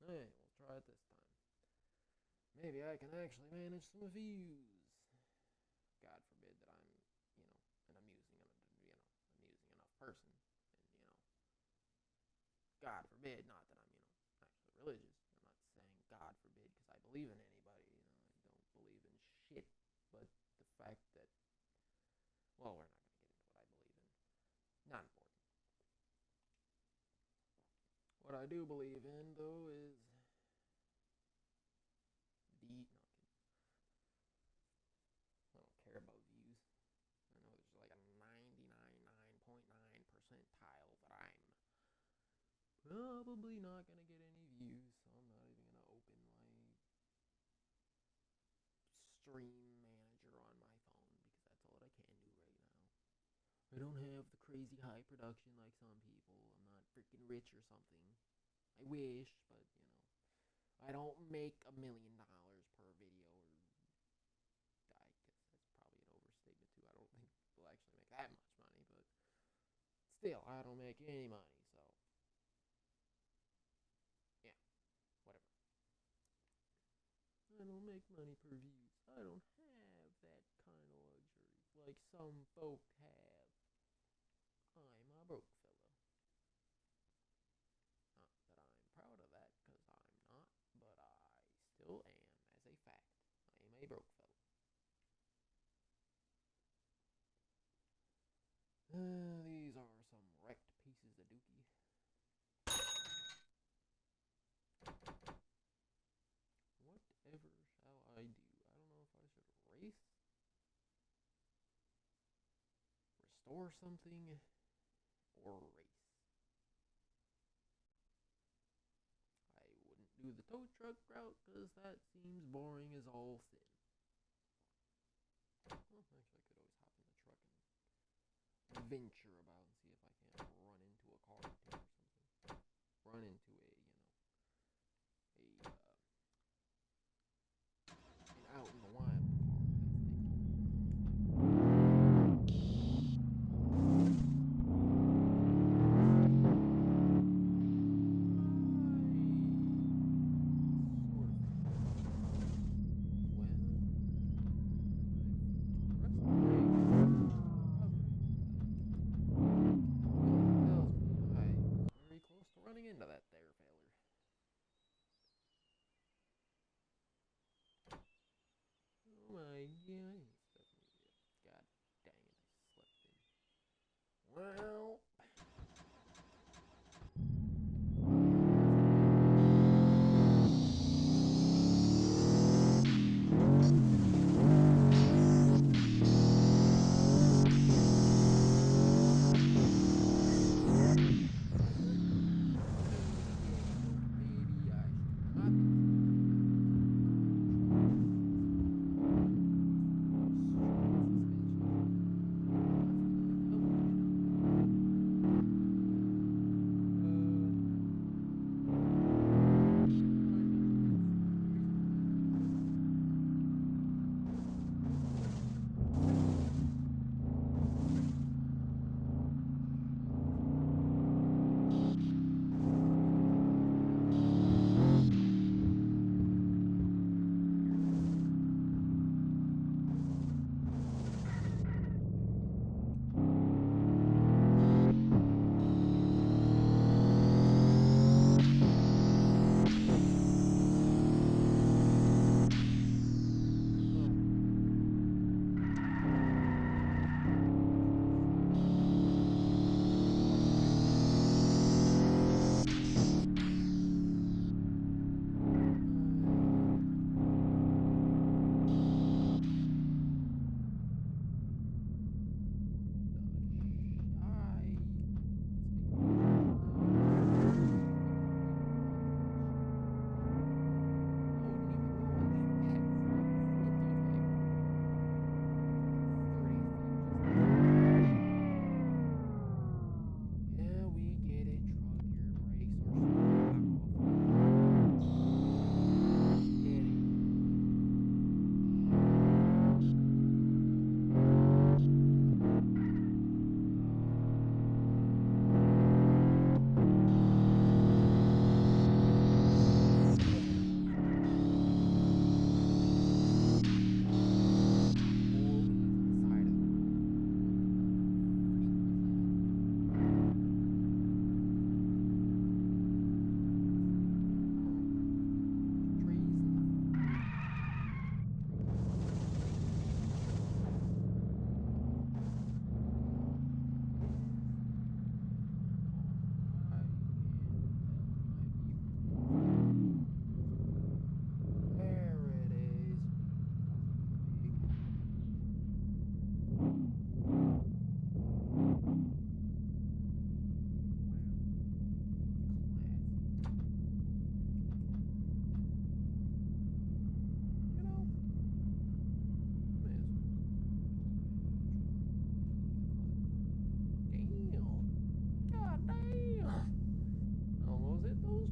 Hey, we'll try it this time. Maybe I can actually manage some views. God forbid that I'm, an amusing enough person. And, God forbid, not that I'm, actually religious. I'm not saying God forbid because I believe in anybody. I don't believe in shit. But the fact that, well, we're not going to get into what I believe in. Not important. What I do believe in, though, is no, I don't care about views. I know there's like a 99.9 percentile that I'm probably not gonna get any views, so I'm not even gonna open my stream manager on my phone because that's all that I can do right now. I don't have the crazy high production like some people. I'm not freaking rich or something. I wish, but I don't make $1,000,000 per video, or I guess that's probably an overstatement too. I don't think people actually make that much money, but still, I don't make any money, so yeah, whatever. I don't make money per views. I don't have that kind of luxury like some folk have. I'm a broke fellow. Not that I'm proud of that, because I'm not, but I still am, as a fact. I am a broke fellow. These are some wrecked pieces of dookie. Whatever shall I do? I don't know if I should race, restore something, or race. I wouldn't do the tow truck route because that seems boring as all sin. Well, actually, I could always hop in the truck and venture about and see if I can't run into a car or something. Run into an out in the wild car. Running into that there failure. Oh my god. God dang it, I slept in. Well.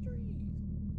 those trees?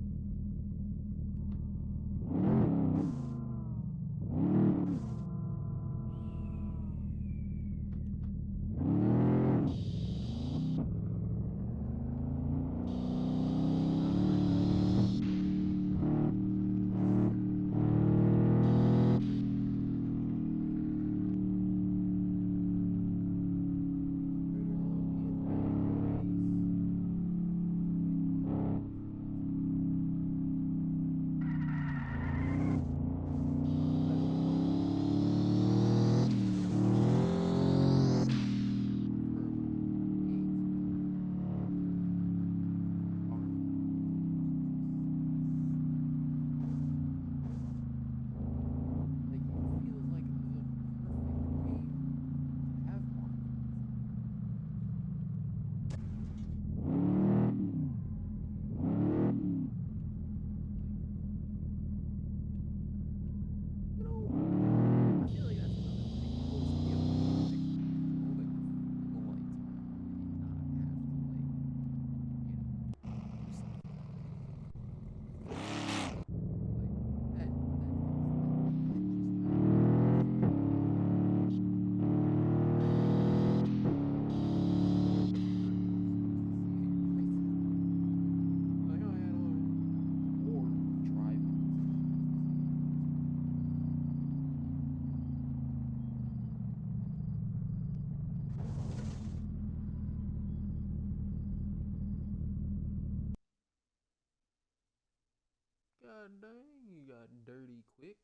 God dang, you got dirty quick.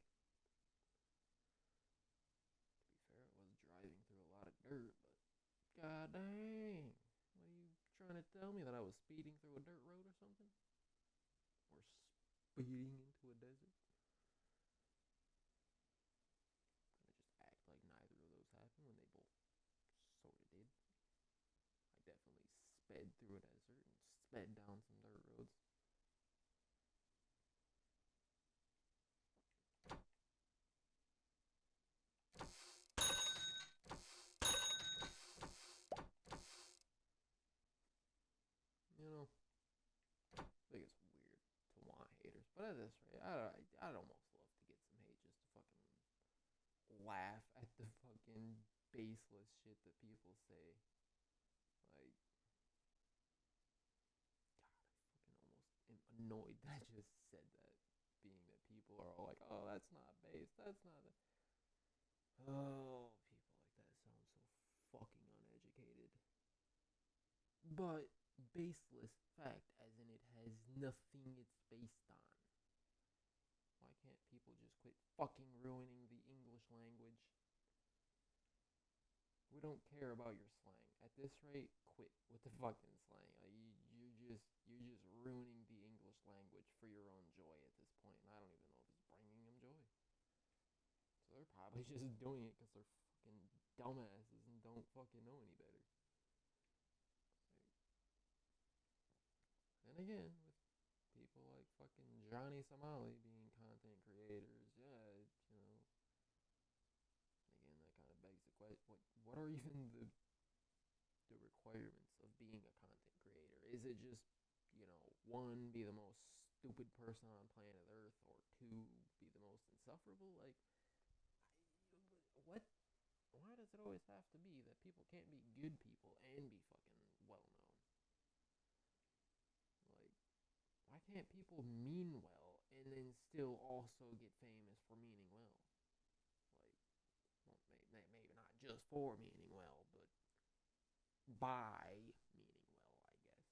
To be fair, I was driving through a lot of dirt, but god dang. What are you trying to tell me? That I was speeding through a dirt road or something? Or speeding into a desert? Gonna just act like neither of those happened when they both sort of did. I definitely sped through a desert and sped down some dirt roads. You know, I think it's weird to want haters, but at this rate, I'd almost love to get some hate just to fucking laugh at the fucking baseless shit that people say. Like, God, I fucking almost am annoyed that I just said that, being that people are all like, oh, that's not base, that's not. Oh, people like that sound so fucking uneducated. But baseless fact, as in it has nothing it's based on. Why can't people just quit fucking ruining the English language? We don't care about your slang. At this rate, quit with the fucking slang. Like, you're just ruining the English language for your own joy at this point, and I don't even know if it's bringing them joy. So they're probably just doing it because they're fucking dumbasses and don't fucking know any better. And again, with people like fucking Johnny Somali being content creators, yeah, you know, again, that kind of begs the question: what are even the requirements of being a content creator? Is it just, you know, one, be the most stupid person on planet Earth, or two, be the most insufferable? Like, what? Why does it always have to be that people can't be good people and be fucking well known? Like, why can't people mean well and then still also get famous for meaning well? Like, well, maybe not just for meaning well, but by meaning well, I guess,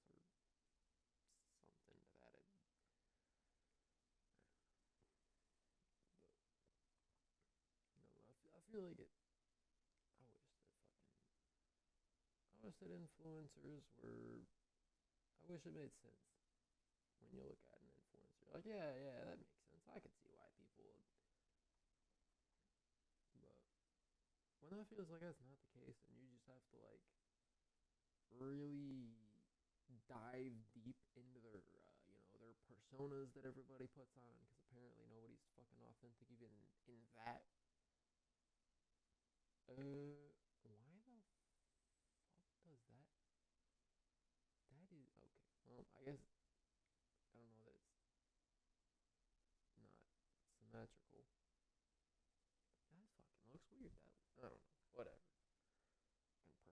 or something to that. I feel like it. I wish that fucking. I wish that influencers were. I wish it made sense when you look at an influencer. Like, yeah, that makes sense. I could see why people would. But when that feels like that's not the case, and you just have to like really dive deep into their, their personas that everybody puts on, because apparently nobody's fucking authentic even in that. Why the fuck does that? That is okay. Well, I guess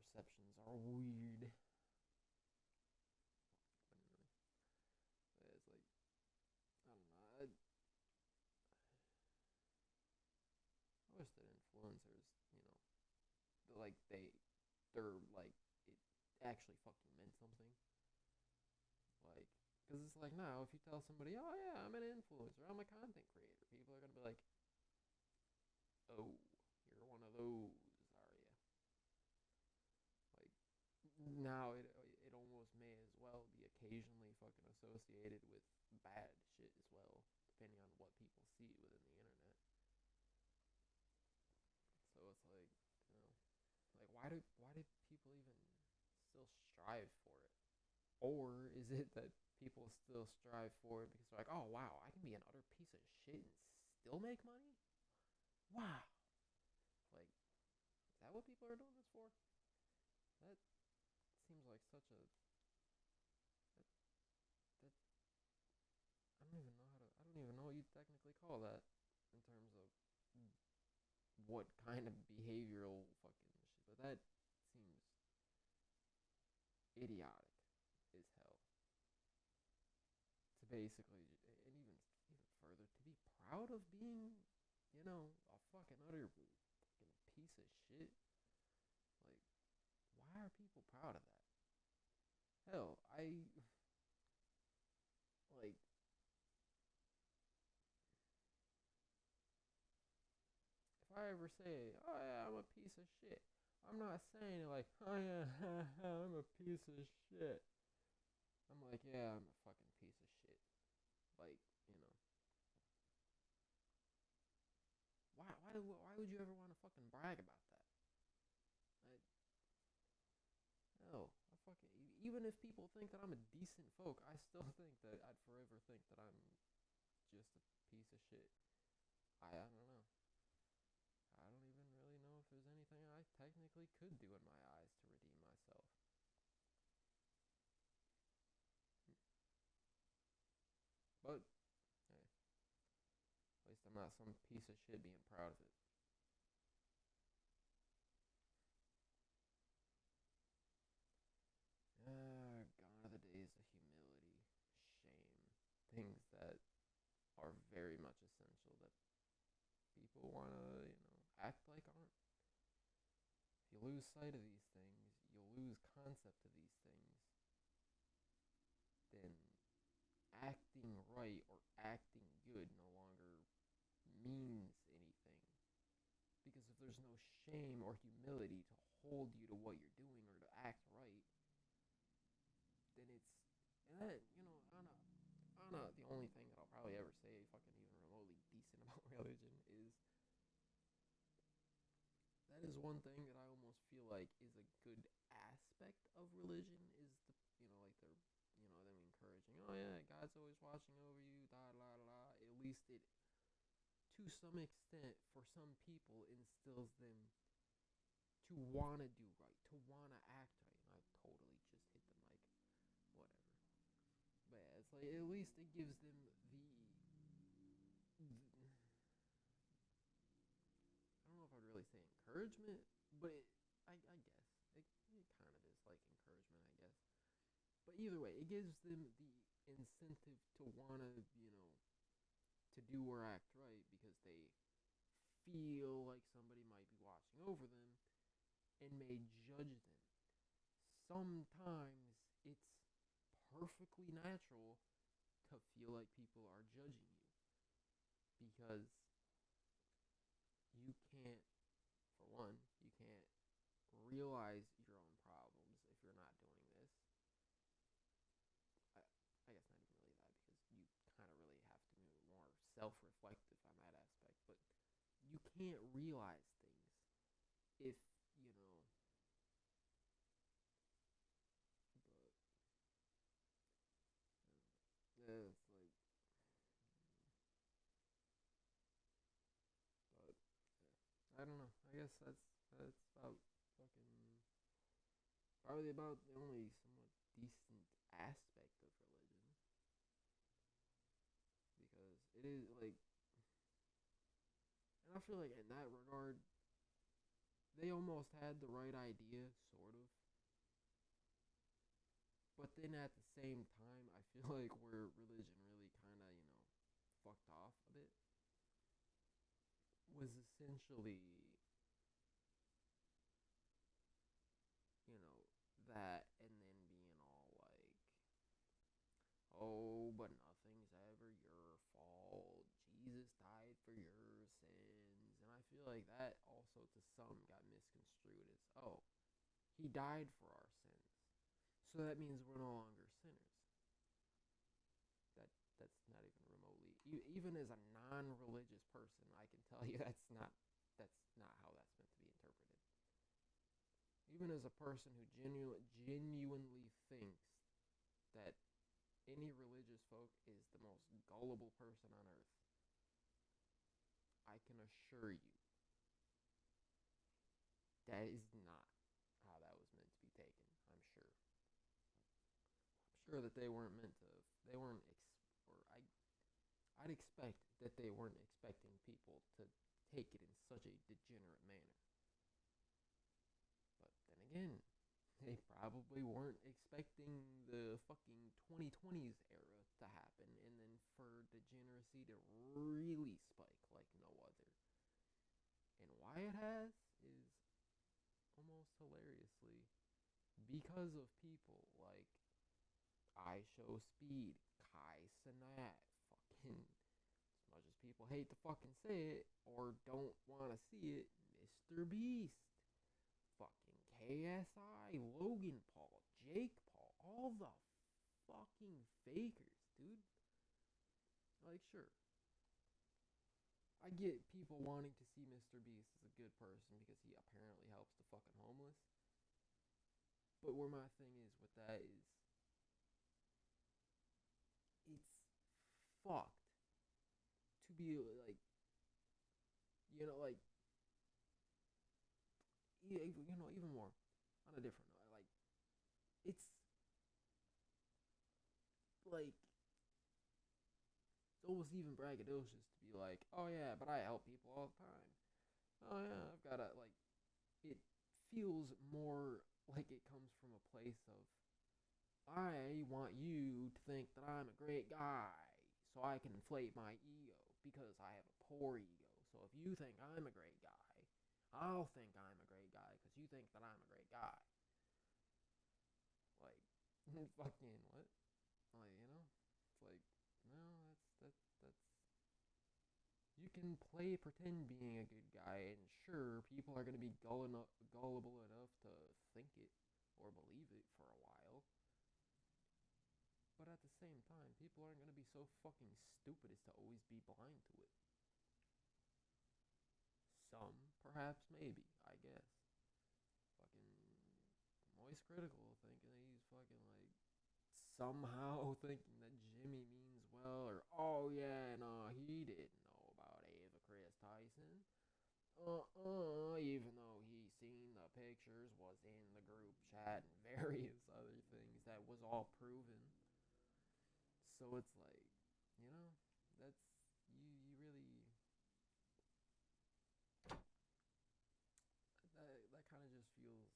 perceptions are weird. It's like, I don't know. I wish that influencers, like they're like it actually fucking meant something. Like, because it's like now, if you tell somebody, oh yeah, I'm an influencer, I'm a content creator, people are gonna be like, oh, you're one of those, are you? Like, now it almost may as well be occasionally fucking associated with bad shit as well, depending on what people see within the internet. So it's like, you know, like why do people even still strive for it? Or is it that people still strive for it because they're like, oh wow, I can be an utter piece of shit and still make money? Wow. Like, is that what people are doing this for? That seems like such a that, that I don't even know what you technically call that in terms of what kind of behavioral fucking shit. But that seems idiotic as hell. To basically, and even further, to be proud of being, a fucking utter fucking piece of shit. Like, why are people proud of that? Hell, like, if I ever say, oh yeah, I'm a piece of shit, I'm not saying it like, oh yeah, I'm a piece of shit. I'm like, yeah, I'm a fucking piece of shit. Like, why would you ever want to fucking brag about that? Like, no, I fucking, even if people think that I'm a decent folk, I still think that I'd forever think that I'm just a piece of shit. I don't know. I don't even really know if there's anything I technically could do in my eyes to redeem myself. But hey, at least I'm not some piece of shit being proud of it. Gone are the days of humility, shame, things that are very much essential that people want to, act like aren't. If you lose sight of these things, you'll lose concept of these things, then acting right or acting good no longer means anything. Because if there's no shame or humility to hold you to what you're doing or to act right, then it's, and that, I'm not the only thing that I'll probably ever say fucking even remotely decent about religion is that is one thing that I almost feel like is a good aspect of religion is the, like they're, them encouraging, oh yeah, God's always watching over you, da da da. At least it, to some extent, for some people, instills them to want to do right, to want to act right. And I totally just hit the mic, whatever. But yeah, it's like at least it gives them I don't know if I'd really say encouragement, but I guess it kind of is like encouragement, I guess. But either way, it gives them the incentive to want to, to do or act right because they feel like somebody might be watching over them and may judge them. Sometimes it's perfectly natural to feel like people are judging you because you can't, for one, you can't realize your own problems if you're not doing this. I guess not even really that because you kind of really have to be more self-reflective on that aspect. But you can't realize things if, but yeah, it's like, but yeah. I don't know. I guess that's about fucking probably about the only somewhat decent aspect of religion because it is like, and I feel like in that regard, they almost had the right idea, sort of. But then at the same time, I feel like where religion really kind of, fucked off a bit was essentially, that and then being all like, oh, but nothing's ever your fault. Jesus died for your sins. And I feel like that also to some got misconstrued as, oh, he died for our sins. So that means we're no longer sinners. That's not even remotely, even as a non-religious person, I can tell you that's not how that's meant to be interpreted. Even as a person who genuinely thinks that any religious folk is the most gullible person on earth, I can assure you that is not how that was meant to be taken. I'm sure that they weren't meant to. They weren't, I'd expect that they weren't expecting people to take it in such a degenerate manner. But then again, they probably weren't expecting the fucking 2020s era to happen and then for degeneracy to really spike like no other. And why it has is almost hilariously because of people like I Show Speed, Kai Cenat, fucking, as much as people hate to fucking say it or don't want to see it, Mr. Beast, fucking KSI, Logan Paul, Jake Paul, all the fucking fakers, dude. Like, sure, I get people wanting to see Mr. Beast as a good person because he apparently helps the fucking homeless. But where my thing is with that is, it's fucked to be like, like, even more on a different note. Like, it's like, it's almost even braggadocious to be like, oh yeah, but I help people all the time. Oh yeah, I've got to, like, it feels more like it comes from a place of, I want you to think that I'm a great guy so I can inflate my ego because I have a poor ego. So if you think I'm a great guy, I'll think I'm a great guy because you think that I'm a great guy. Like, fucking what? Like, it's like, no, that's you can play pretend being a good guy, and sure, people are gonna be gullible enough to think it or believe it for a while. But at the same time, people aren't going to be so fucking stupid as to always be blind to it. Some, perhaps, maybe, I guess. Fucking Moist Critical thinking that he's fucking like somehow thinking that Jimmy means well, or oh yeah, no, he didn't know about Ava Chris Tyson. Even though he seen the pictures, was in the group chat and various other things that was all proven. So it's like, that's, you really, that kind of just feels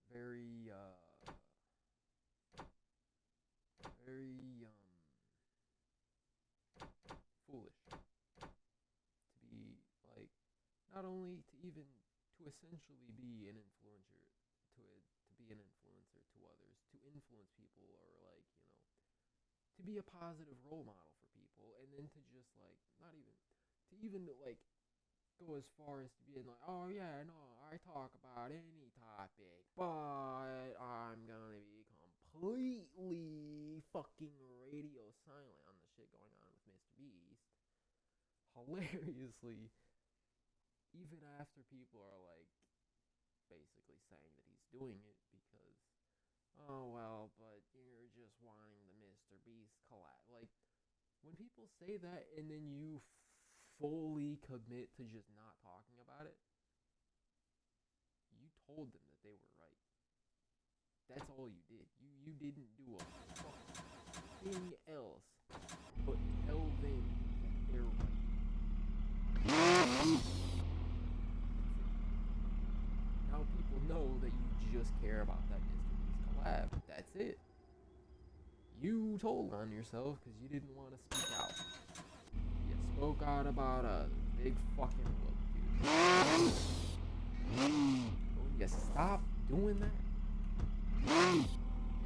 very, very, foolish to be, like, not only to even, to essentially be an influencer, to be an influencer to others, to influence people, or, like, to be a positive role model for people, and then to just, like, not even, to even, like, go as far as to being like, oh yeah, no, I talk about any topic, but I'm gonna be completely fucking radio silent on the shit going on with Mr. Beast. Hilariously, even after people are, like, basically saying that he's doing it because, oh well, but you're just wanting the Mr. Beast collab. Like, when people say that and then you fully commit to just not talking about it, you told them that they were right. That's all you did. You didn't do a thing else but tell them that they're right. care about that Mr. Beast collab. That's it. You told on yourself because you didn't want to speak out. You spoke out about a big fucking whoop, dude. When you stop doing that, and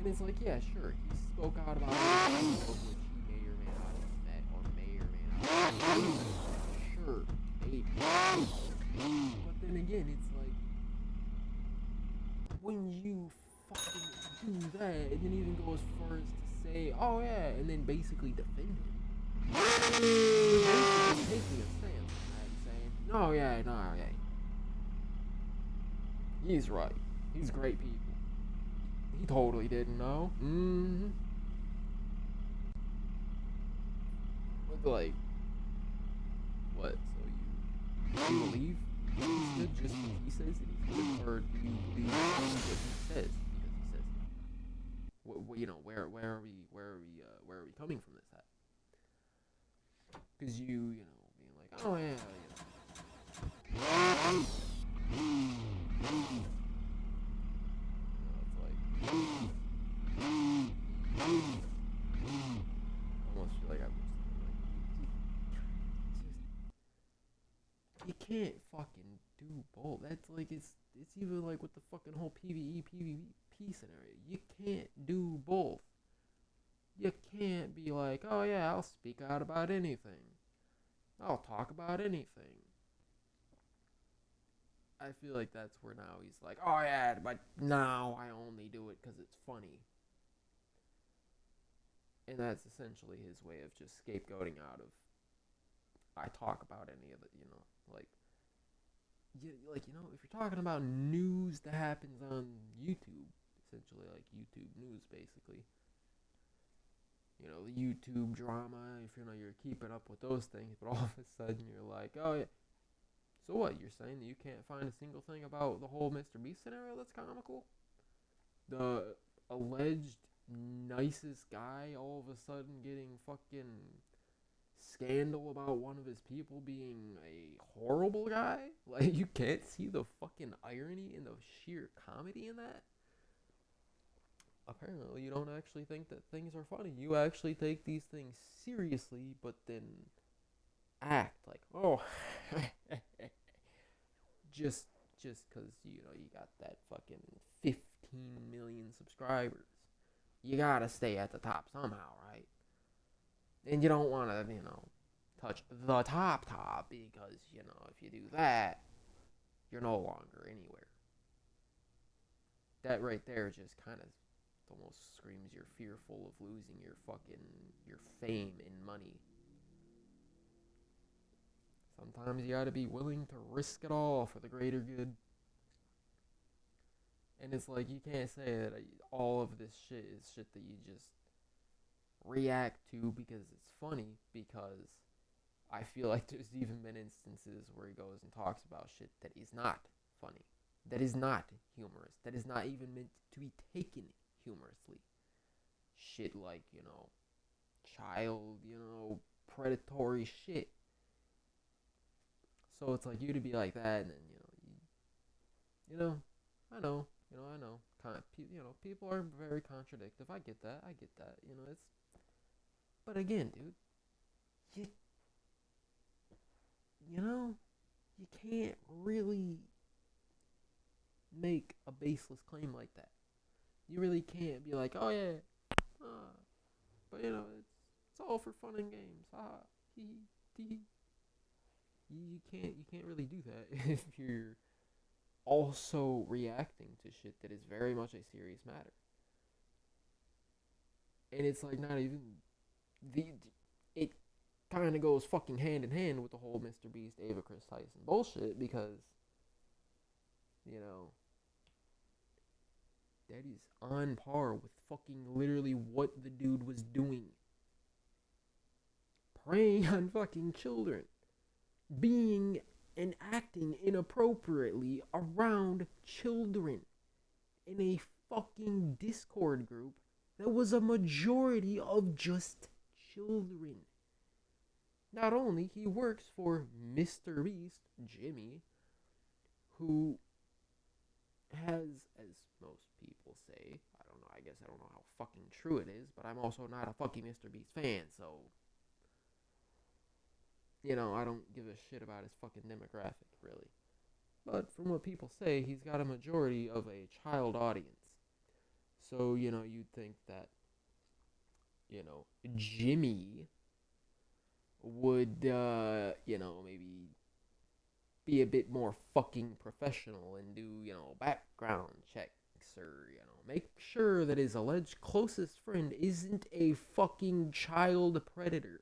it's like, yeah, sure, he spoke out about it, of which he may or may not have met, or may or may not have met. Sure, maybe. But then again, it's like, when you fucking do that, and then even go as far as to say, oh yeah, and then basically defend him. Basically taking a stance on that and saying, no, yeah. He's right. He's great people. He totally didn't know. Mm-hmm. But like, what? So you believe he's good just because he says that he's good, or do you believe what he says because he says it? You know, where are we coming from this at? Because you know, being like, oh yeah, it's like, almost feel like I'm just you can't fucking do both. That's like, it's even like with the fucking whole PvE, PvP scenario. You can't do both. You can't be like, oh yeah, I'll speak out about anything. I'll talk about anything. I feel like that's where now he's like, oh yeah, but now I only do it because it's funny. And that's essentially his way of just scapegoating out of, I talk about any of it, you know, like, you know, if you're talking about news that happens on YouTube, essentially like YouTube news, basically, you know, the YouTube drama, if you know you're keeping up with those things, but all of a sudden you're like, oh yeah, so what, you're saying that you can't find a single thing about the whole Mr. Beast scenario that's comical? The alleged nicest guy all of a sudden getting fucking scandal about one of his people being a horrible guy? Like, you can't see the fucking irony and the sheer comedy in that? Apparently, you don't actually think that things are funny. You actually take these things seriously, but then act like, oh, just because, you know, you got that fucking 15 million subscribers. You gotta stay at the top somehow, right? And you don't want to, you know, touch the top because, you know, if you do that, you're no longer anywhere. That right there just kind of almost screams you're fearful of losing your fame and money. Sometimes you gotta be willing to risk it all for the greater good. And it's like, you can't say that all of this shit is shit that you just react to because it's funny, because I feel like there's even been instances where he goes and talks about shit that is not funny, that is not humorous, that is not even meant to be taken humorously. Shit like, you know, child, you know, predatory shit. So it's like, you to be like that, and then, I know, people are very contradictive. I get that, you know, it's, but again, dude, you know, you can't really make a baseless claim like that. You really can't be like, oh yeah, but you know, it's all for fun and games. Hee hee. You can't really do that if you're also reacting to shit that is very much a serious matter. And it's like, not even it kind of goes fucking hand in hand with the whole Mr. Beast, Ava Chris Tyson bullshit, because, you know, that is on par with fucking literally what the dude was doing. Preying on fucking children. Being and acting inappropriately around children in a fucking Discord group that was a majority of just children. Not only he works for Mr. Beast, Jimmy, who has, as most say. I don't know. I guess I don't know how fucking true it is, but I'm also not a fucking Mr. Beast fan, so I don't give a shit about his fucking demographic, really. But from what people say, he's got a majority of a child audience. So, you'd think that, Jimmy would, maybe be a bit more fucking professional and do, background checks or, make sure that his alleged closest friend isn't a fucking child predator.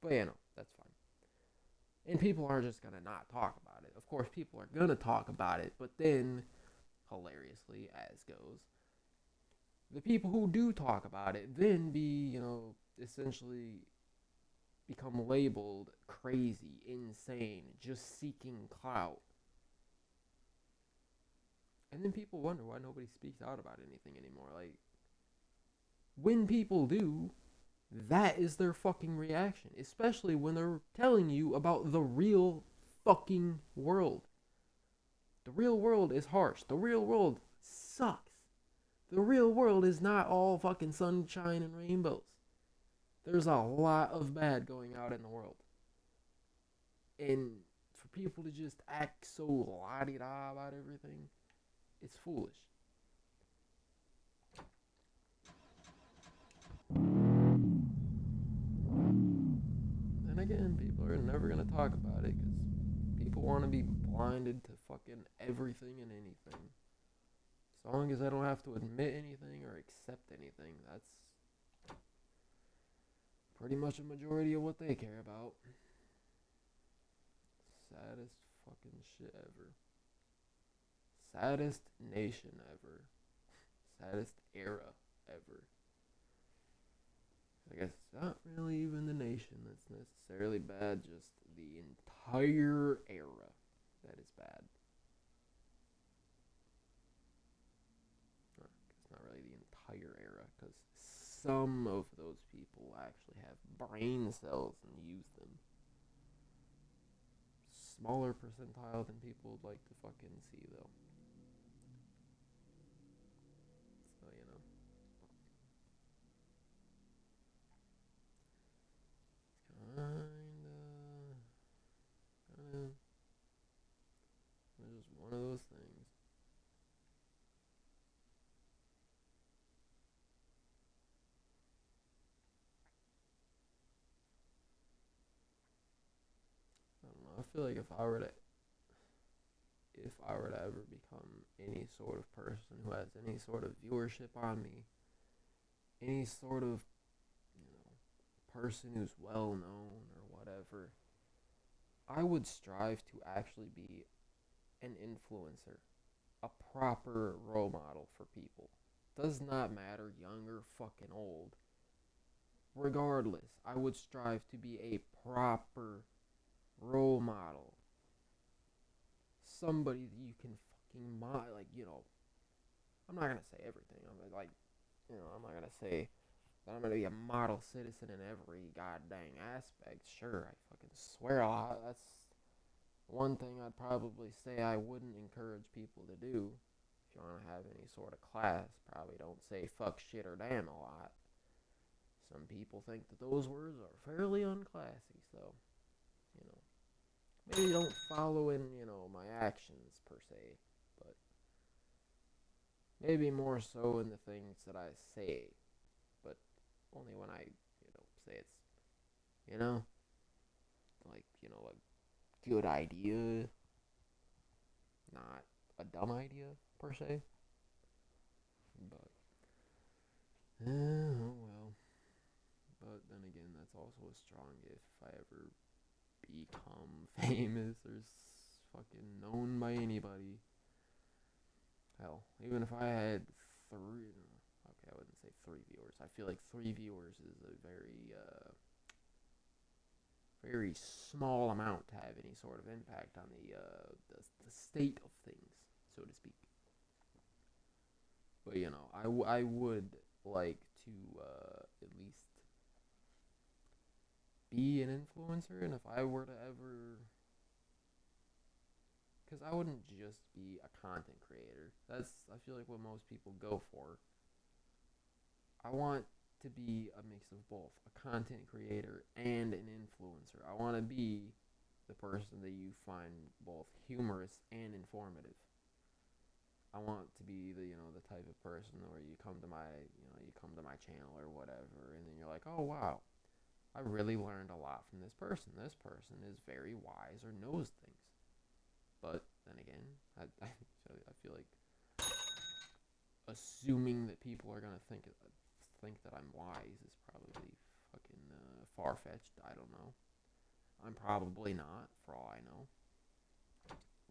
But, that's fine. And people are just gonna not talk about it. Of course, people are gonna talk about it, but then, hilariously, as goes, the people who do talk about it then be, essentially become labeled crazy, insane, just seeking clout. And then people wonder why nobody speaks out about anything anymore. Like, when people do, that is their fucking reaction. Especially when they're telling you about the real fucking world. The real world is harsh. The real world sucks. The real world is not all fucking sunshine and rainbows. There's a lot of bad going out in the world. And for people to just act so la-di-da about everything, it's foolish. And again, people are never going to talk about it because people want to be blinded to fucking everything and anything. As long as I don't have to admit anything or accept anything, that's pretty much a majority of what they care about. Saddest fucking shit ever. Saddest nation ever. Saddest era ever. I guess it's not really even the nation that's necessarily bad, just the entire era that is bad. It's not really the entire era, because some of those people actually have brain cells and use them. Smaller percentile than people would like to fucking see, though. So, it's just one of those things. I don't know. I feel like if I were to ever become any sort of person who has any sort of viewership on me, any sort of, person who's well known or whatever, I would strive to actually be an influencer, a proper role model for people. Does not matter, young or fucking old. Regardless, I would strive to be a proper role model. Somebody that you can fucking I'm not gonna say everything. I'm not gonna say that I'm gonna be a model citizen in every goddamn aspect. Sure, I fucking swear a lot. That's one thing I'd probably say I wouldn't encourage people to do. If you want to have any sort of class, probably don't say fuck, shit, or damn a lot. Some people think that those words are fairly unclassy, so, maybe don't follow in, my actions per se, but maybe more so in the things that I say, but only when I, say it's, like, a good idea, not a dumb idea per se, but, oh well. But then again, that's also a strong if I ever become famous or fucking known by anybody. Hell, even if I had I wouldn't say 3 viewers. I feel like 3 viewers is a very small amount to have any sort of impact on the state of things, so to speak. But, I would like to at least be an influencer, and if I were to ever because I wouldn't just be a content creator. That's, I feel like, what most people go for. I want to be a mix of both, a content creator and an influencer. I want to be the person that you find both humorous and informative. I want to be the, the type of person where you come to my channel or whatever, and then you're like, oh wow, I really learned a lot from this person. This person is very wise or knows things. But then again, I feel like assuming that people are gonna think that I'm wise is probably fucking far fetched. I don't know. I'm probably not, for all I know.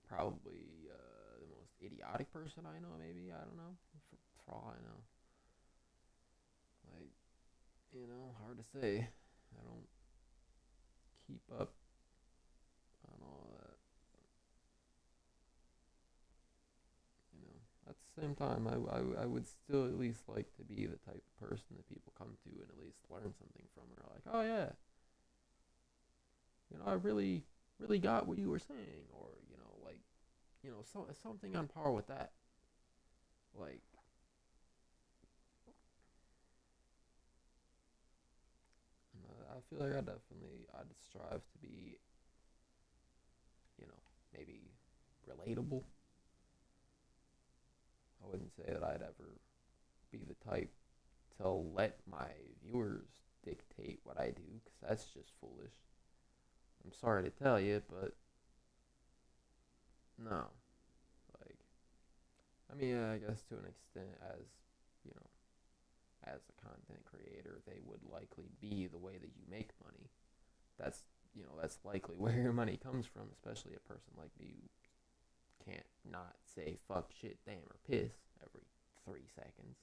Probably the most idiotic person I know. Maybe, I don't know. For all I know, like, hard to say. I don't keep up on all that. At the same time, I would still at least like to be the type of person that people come to and at least learn something from. Or like, oh yeah, I really, really got what you were saying. Or, like, something on par with that. Like, I feel like I'd strive to be, maybe relatable. I wouldn't say that I'd ever be the type to let my viewers dictate what I do, because that's just foolish. I'm sorry to tell you, but no. Like, I mean, I guess to an extent, you know, as a content creator, they would likely be the way that you make money. That's likely where your money comes from, especially a person like me who can't not say fuck, shit, damn, or piss every 3 seconds.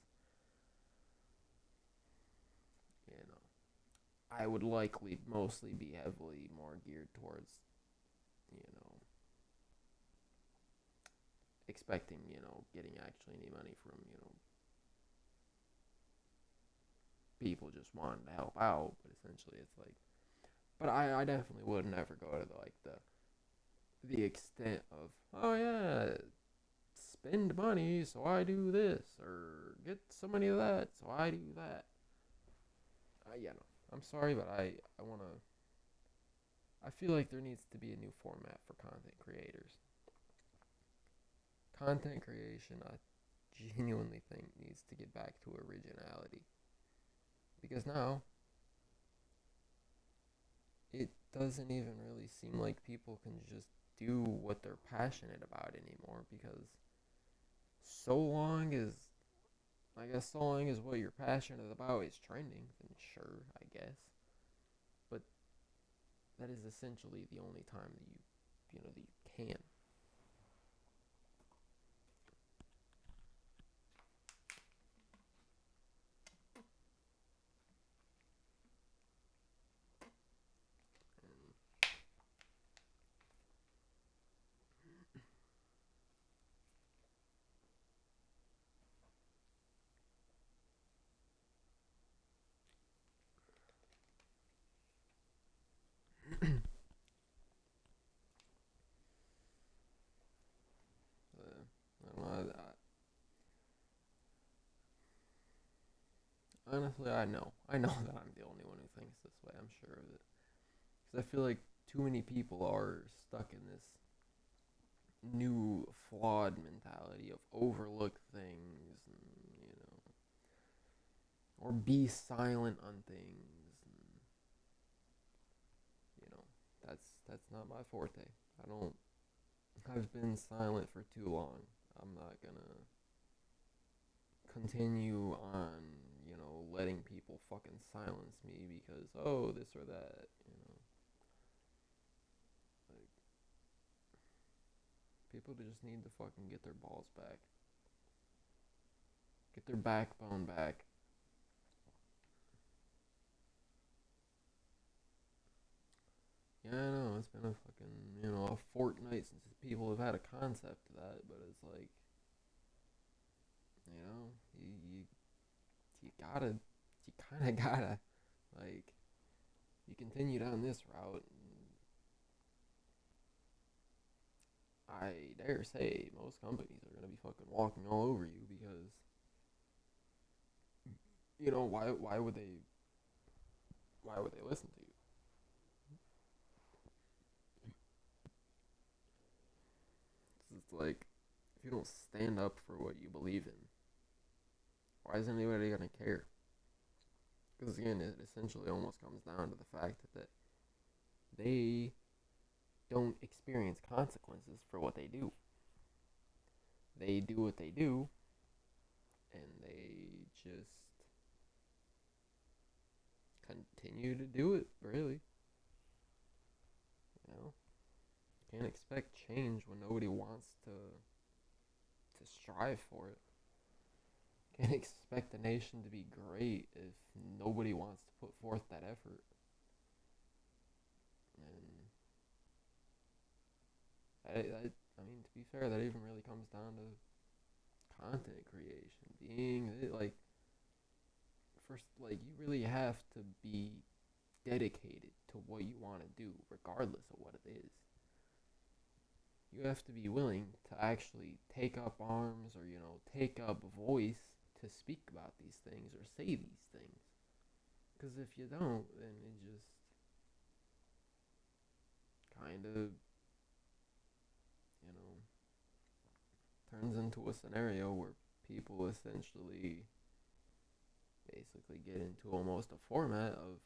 I would likely mostly be heavily more geared towards, you know, expecting, getting actually any money from, people just wanting to help out. But essentially it's like, but I definitely would never go to the extent of, oh yeah, spend money so I do this, or get some money of that so I do that. No, I'm sorry, but I want to, I feel like there needs to be a new format for content creators. Content creation, I genuinely think, needs to get back to originality. Because now, it doesn't even really seem like people can just do what they're passionate about anymore, because so long as, I guess, so long as what you're passionate about is trending, then sure, I guess. But that is essentially the only time that that you can. I don't know. Honestly, I know. I know that I'm the only one who thinks this way. I'm sure of it. Because I feel like too many people are stuck in this new flawed mentality of overlook things, and, or be silent on things. And, that's not my forte. I've been silent for too long. I'm not gonna continue on, letting people fucking silence me because, oh, this or that. Like, people just need to fucking get their balls back. Get their backbone back. Yeah, I know, it's been a fucking, a fortnight since people have had a concept of that, but it's like, you gotta, you kind of gotta, like, you continue down this route, and I dare say most companies are gonna be fucking walking all over you because why would they listen to you? It's like if you don't stand up for what you believe in, why is anybody gonna care? Because again, it essentially almost comes down to the fact that they don't experience consequences for what they do. They do what they do, and they just continue to do it. Really, you know, can't expect change when nobody wants to strive for it. Can't expect a nation to be great if nobody wants to put forth that effort. And I mean, to be fair, that even really comes down to content creation. Being like, first, like you really have to be dedicated to what you want to do, regardless of what it is. You have to be willing to actually take up arms or take up voice to speak about these things or say these things. Because if you don't, then it just kind of, you know, turns into a scenario where people essentially basically get into almost a format of,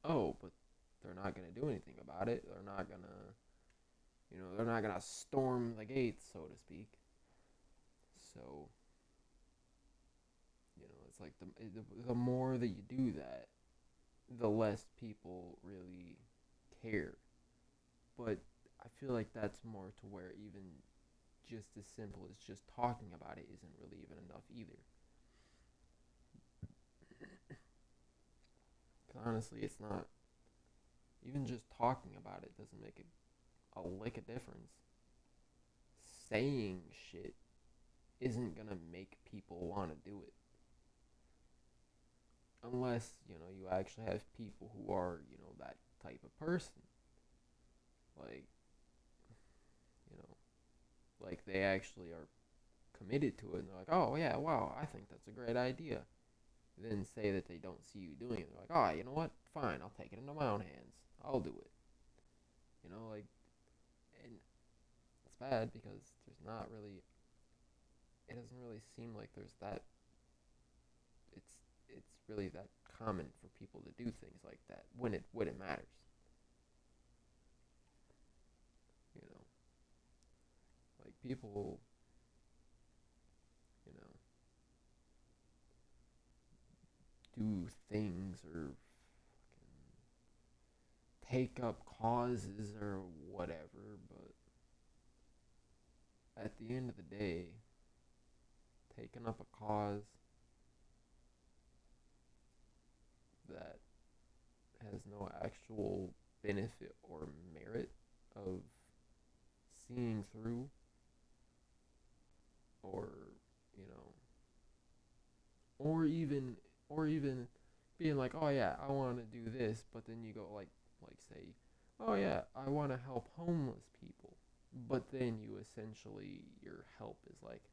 oh, but they're not going to do anything about it. They're not going to storm the gates, so to speak. So, it's like the more that you do that, the less people really care. But I feel like that's more to where even just as simple as just talking about it isn't really even enough either. Because honestly, it's not. Even just talking about it doesn't make a lick of difference. Saying shit isn't gonna make people want to do it. Unless, you actually have people who are, that type of person. Like, you know, like they actually are committed to it and they're like, oh yeah, wow, I think that's a great idea. Then say that they don't see you doing it. They're like, oh, you know what? Fine, I'll take it into my own hands. I'll do it. Like, and it's bad because there's not really, it doesn't really seem like there's that, it's really that common for people to do things like that when it matters. Like people, you know, do things or take up causes or whatever, but at the end of the day, taking up a cause that has no actual benefit or merit of seeing through or you know or even being like, oh yeah, I want to do this, but then you go like say, oh yeah, I want to help homeless people, but then you essentially, your help is like,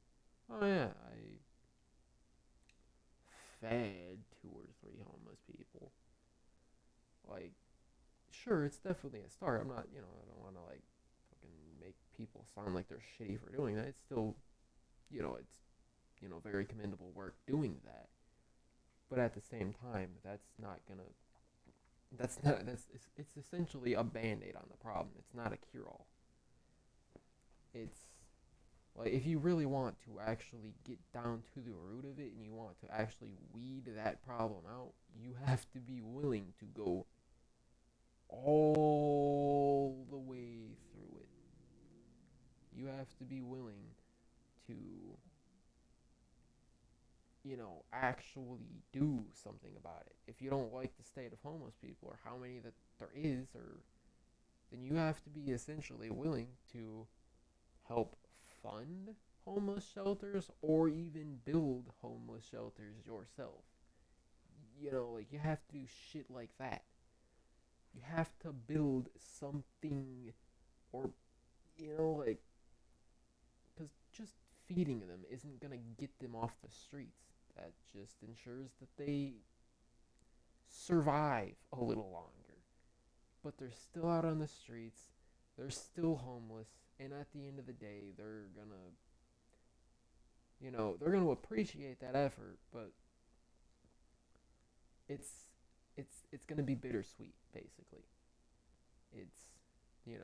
oh yeah, I fed 2 or 3 homeless people. Like, sure, it's definitely a start. I'm not, I don't want to like fucking make people sound like they're shitty for doing that. It's still, it's very commendable work doing that. But at the same time, it's essentially a band-aid on the problem. It's not a cure-all. It's like, if you really want to actually get down to the root of it and you want to actually weed that problem out, you have to be willing to go all the way through it. You have to be willing to, actually do something about it. If you don't like the state of homeless people or how many that there is, or then you have to be essentially willing to help fund homeless shelters or even build homeless shelters yourself. Like, you have to do shit like that. You have to build something, or like, just feeding them isn't gonna get them off the streets. That just ensures that they survive a little longer. But they're still out on the streets. They're still homeless, and at the end of the day, they're gonna appreciate that effort, but it's it's gonna be bittersweet, basically. It's you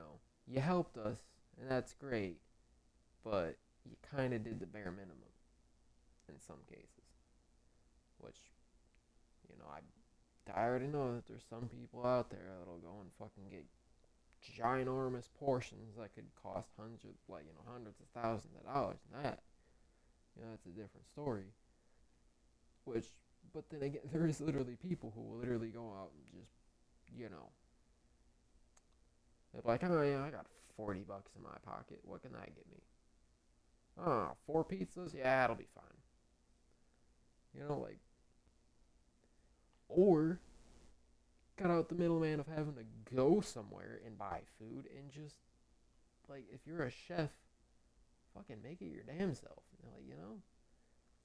helped us, and that's great, but you kind of did the bare minimum in some cases, which I already know that there's some people out there that'll go and fucking get ginormous portions that could cost hundreds of thousands of dollars, and that's a different story. Which, but then again, there is literally people who will literally go out and just, they're like, oh yeah, I got $40 in my pocket. What can that get me? Oh, 4 pizzas? Yeah, it'll be fine. Or cut out the middleman of having to go somewhere and buy food and just, if you're a chef, fucking make it your damn self.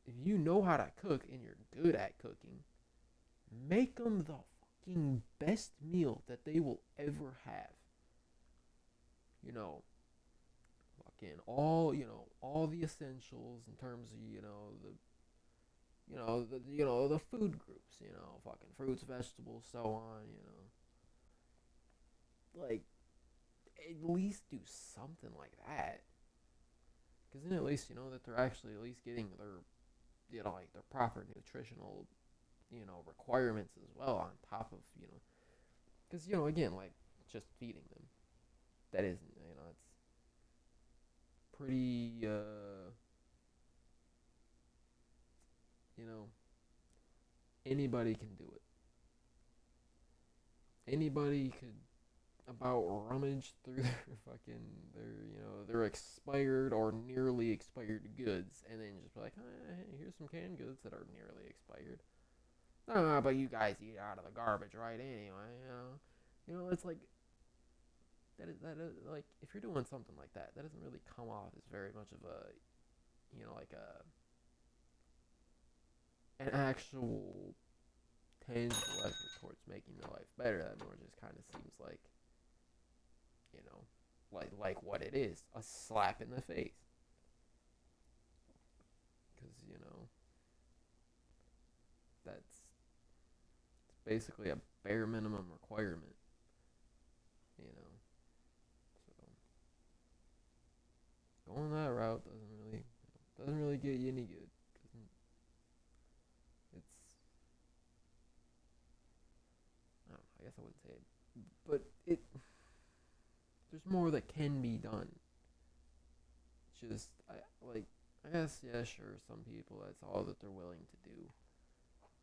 If you know how to cook and you're good at cooking, make them the fucking best meal that they will ever have. Fucking all the essentials in terms of, the food groups, fucking fruits, vegetables, so on, at least do something like that. Because then at least you know that they're actually at least getting their, their proper nutritional, requirements as well on top of, because, again, just feeding them, that isn't, it's pretty, anybody can do it. Anybody could about rummage through their expired or nearly expired goods and then just be like, hey, here's some canned goods that are nearly expired. But you guys eat out of the garbage, right? Anyway, it's like like if you're doing something like that, that doesn't really come off as very much of a, an actual tangible effort towards making your life better. That more just kind of seems like, like what it is, a slap in the face. Because, that's basically a bare minimum requirement, So going that route doesn't really get you any good. It's, I don't know, I guess I wouldn't say it, but there's more that can be done. Just, I guess, yeah, sure, some people, that's all that they're willing to do.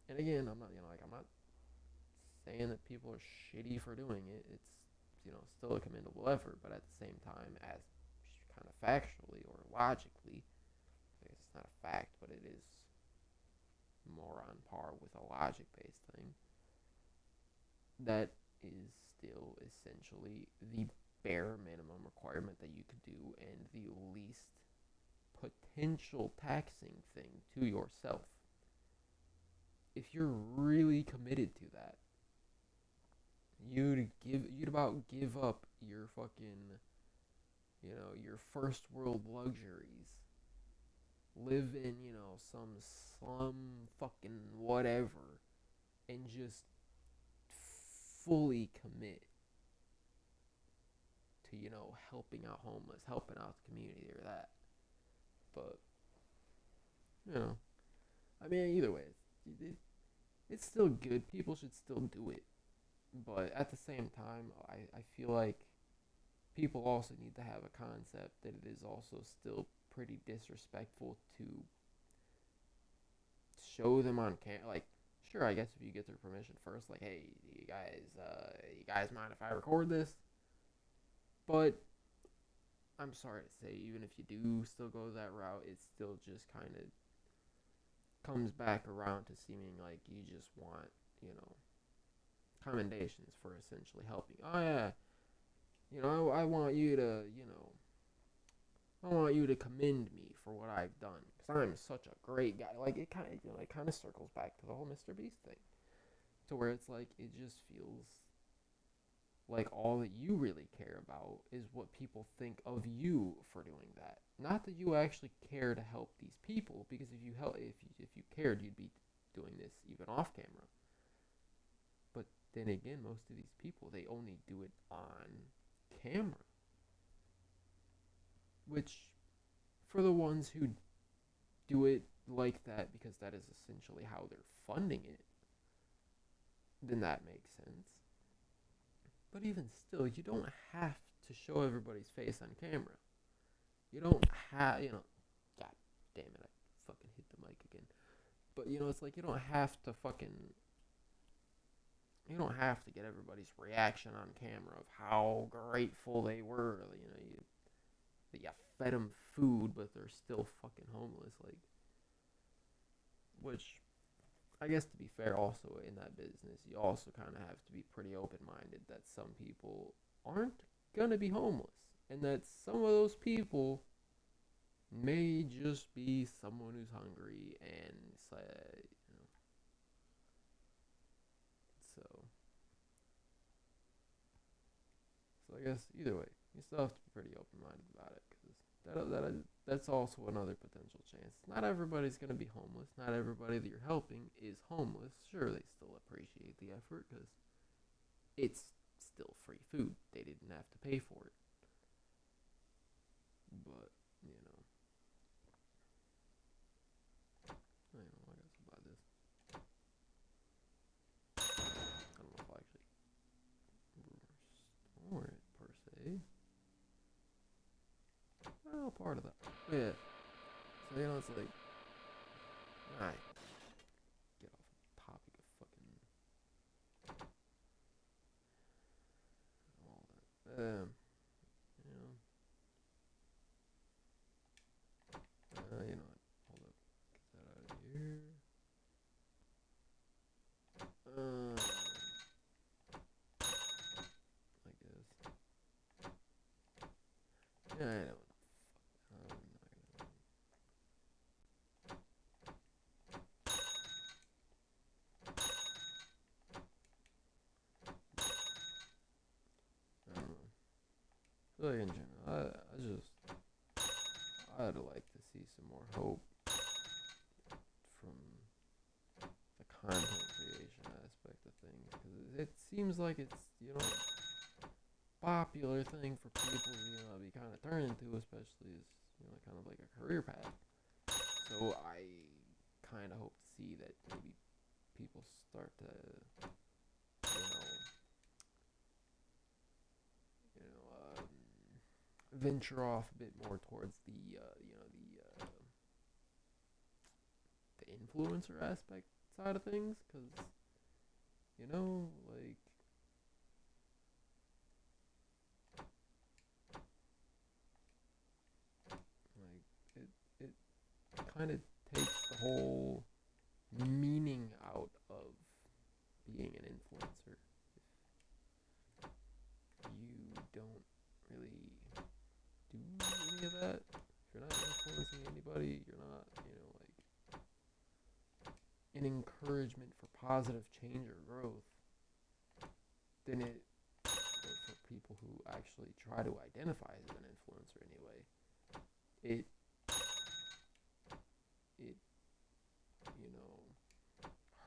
And again, I'm not saying that people are shitty for doing it. It's, still a commendable effort, but at the same time, as kind of factually or logically, I guess it's not a fact, but it is more on par with a logic-based thing, that is still essentially the bare minimum requirement that you could do and the least potential taxing thing to yourself. If you're really committed to that, you'd about give up your fucking, your first world luxuries, live in, some slum fucking whatever, and just fully commit to, helping out homeless, helping out the community or that. But, I mean, either way, it's still good. People should still do it. But at the same time, I feel like people also need to have a concept that it is also still pretty disrespectful to show them on camera. Like, sure, I guess if you get their permission first, like, hey, you guys mind if I record this? But I'm sorry to say, even if you do still go that route, it still just kind of comes back around to seeming like you just want, commendations for essentially helping. Oh yeah, I want you to, I want you to commend me for what I've done because I'm such a great guy. Like it kind of, it kind of circles back to the whole Mr. Beast thing, to where it's like it just feels like all that you really care about is what people think of you for doing that. Not that you actually care to help these people, because if you cared, you'd be doing this even off camera. But then again, most of these people, they only do it on camera, which for the ones who do it like that because that is essentially how they're funding it, then that makes sense. But even still, you don't have to show everybody's face on camera. You don't have, God damn it, I fucking hit the mic again. But, it's like you don't have to get everybody's reaction on camera of how grateful they were. You fed them food, but they're still fucking homeless. Which, I guess to be fair, also in that business, you also kind of have to be pretty open-minded that some people aren't gonna be homeless, and that some of those people may just be someone who's hungry, and so I guess either way, you still have to be pretty open-minded about it, because that's also another potential chance. Not everybody's going to be homeless. Not everybody that you're helping is homeless. Sure, they still appreciate the effort because it's still free food. They didn't have to pay for it. But, I don't know, I guess about this. I don't know if I actually restore it, per se. Well, part of that. Yeah. So, it's like, alright. Get off the topic of fucking all that. You know what? Hold up. Get that out of here. I guess. Yeah, I know. Like in general, I'd like to see some more hope from the content creation aspect of things, because it seems like it's popular thing for people to be kind of turned into, especially as kind of like a career path. So I kind of hope to see that maybe people start to venture off a bit more towards the influencer aspect side of things, because it kind of takes the whole meaning out of being an influencer. If you don't really do any of that, if you're not influencing anybody, you're not, an encouragement for positive change or growth, then for people who actually try to identify as an influencer anyway, it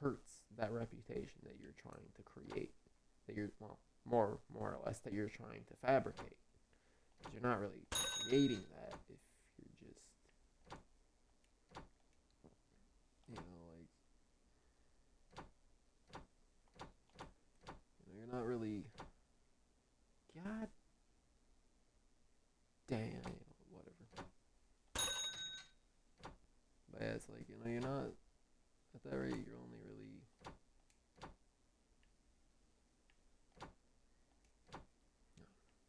hurts that reputation that you're trying to create, that you're, more or less, that you're trying to fabricate. Because you're not really creating that if you're just, you're not really, God damn, whatever. But yeah, it's like, you're not, at that rate, you're only really,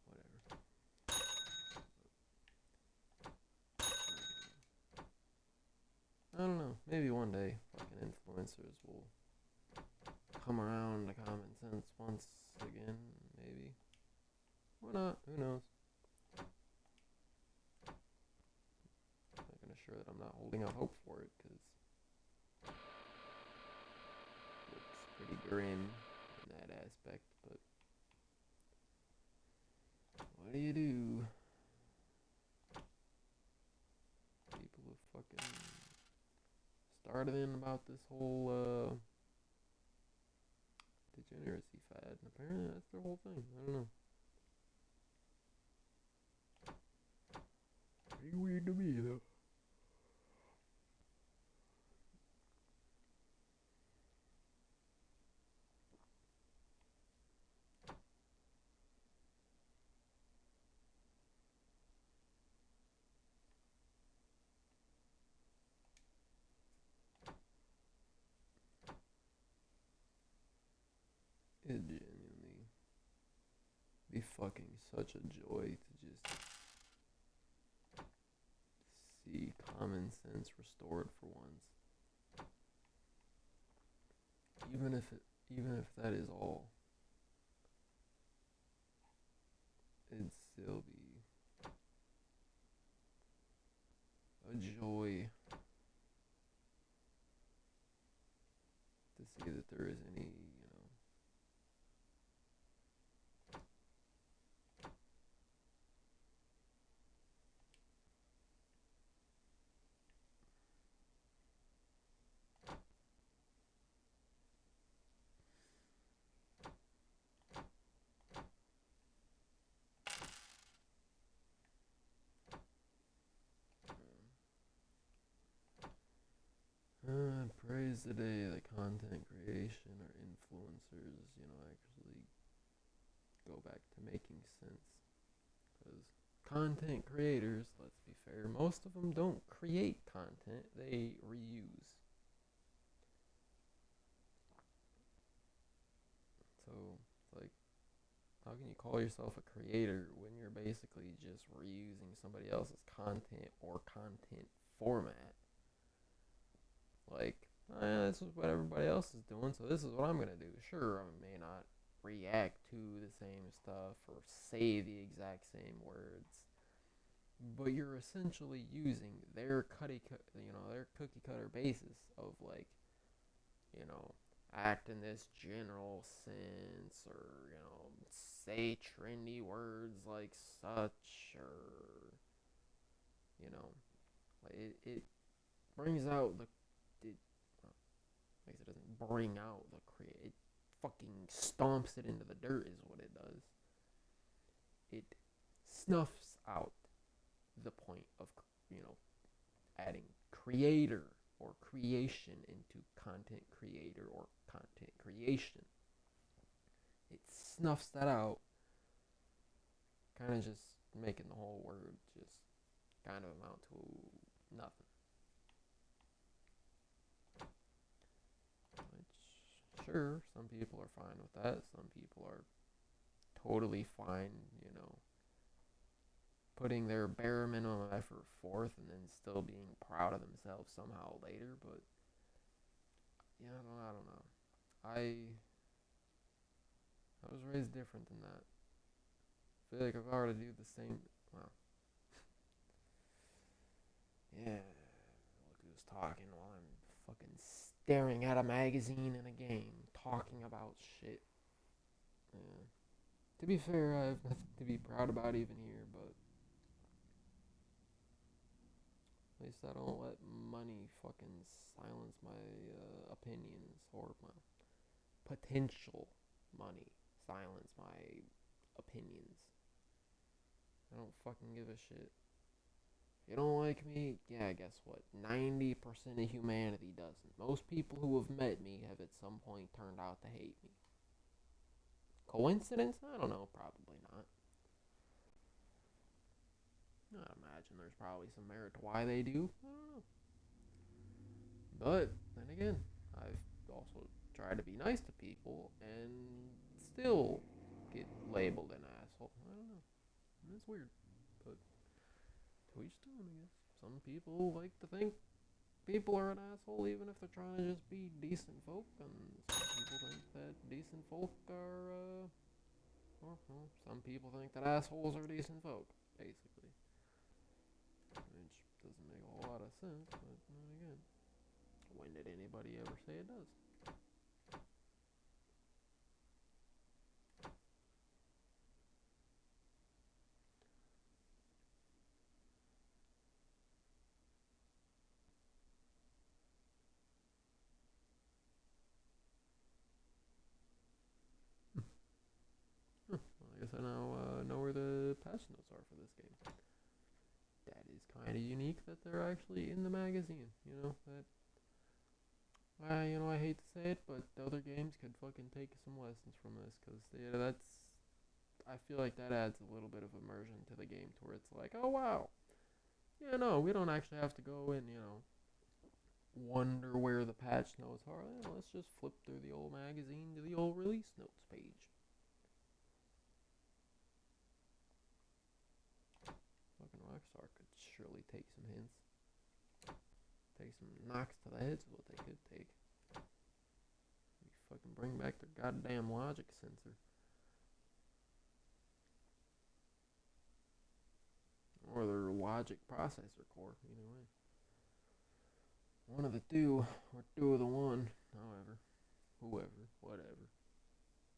whatever. I don't know. Maybe one day fucking influencers will come around to common sense once again. Maybe. Why not? Who knows? sure that I'm not holding out hope for it, because it looks pretty grim in that aspect, but what do you do? People have fucking started in about this whole degeneracy fad, and apparently that's their whole thing. I don't know. Pretty weird to me, though. It'd genuinely be fucking such a joy to just see common sense restored for once. Even if that is all, it'd still be a joy to see that there is any, praise the day that content creation or influencers, actually go back to making sense. Because content creators, let's be fair, most of them don't create content, they reuse. So, like, how can you call yourself a creator when you're basically just reusing somebody else's content or content format? Like, this is what everybody else is doing, so this is what I'm gonna do. Sure, I may not react to the same stuff or say the exact same words, but you're essentially using their their cookie cutter basis of, like, act in this general sense, or say trendy words like such, or like it brings out the I guess it doesn't bring out the it fucking stomps it into the dirt is what it does. It snuffs out the point of, adding creator or creation into content creator or content creation. It snuffs that out, kind of just making the whole word just kind of amount to nothing. Sure, some people are fine with that. Some people are totally fine, putting their bare minimum effort forth and then still being proud of themselves somehow later. But, I don't know. I was raised different than that. I feel like if I were to do the same, well, yeah, look who's talking while I'm fucking staring at a magazine and a game, talking about shit. Yeah. To be fair, I have nothing to be proud about even here, but at least I don't let money fucking silence my opinions, or my potential money silence my opinions. I don't fucking give a shit. If you don't like me, yeah, guess what? 90% of humanity doesn't. Most people who have met me have at some point turned out to hate me. Coincidence? I don't know, probably not. I imagine there's probably some merit to why they do. I don't know. But, then again, I've also tried to be nice to people and still get labeled an asshole. I don't know. It's weird. But to each their own, I guess. Some people like to think people are an asshole even if they're trying to just be decent folk, and some people think that decent folk are, some people think that assholes are decent folk, basically. Which, Doesn't make a whole lot of sense, but then again, when did anybody ever say it does? Well, I guess I now know where the patch notes are for this game. That is kind of unique that they're actually in the magazine. You know that. I hate to say it, but the other games could fucking take some lessons from this, cause that's. I feel like that adds a little bit of immersion to the game, to where it's like, oh wow, yeah, no, we don't actually have to go and wonder where the patch notes are. Let's just flip through the old magazine to the old release notes page. Fucking Rockstar could surely take some hints. Take some knocks to the heads is what they could take. Maybe fucking bring back their goddamn logic sensor. Or their logic processor core, either way. One of the two, or two of the one, however. Whoever, whatever.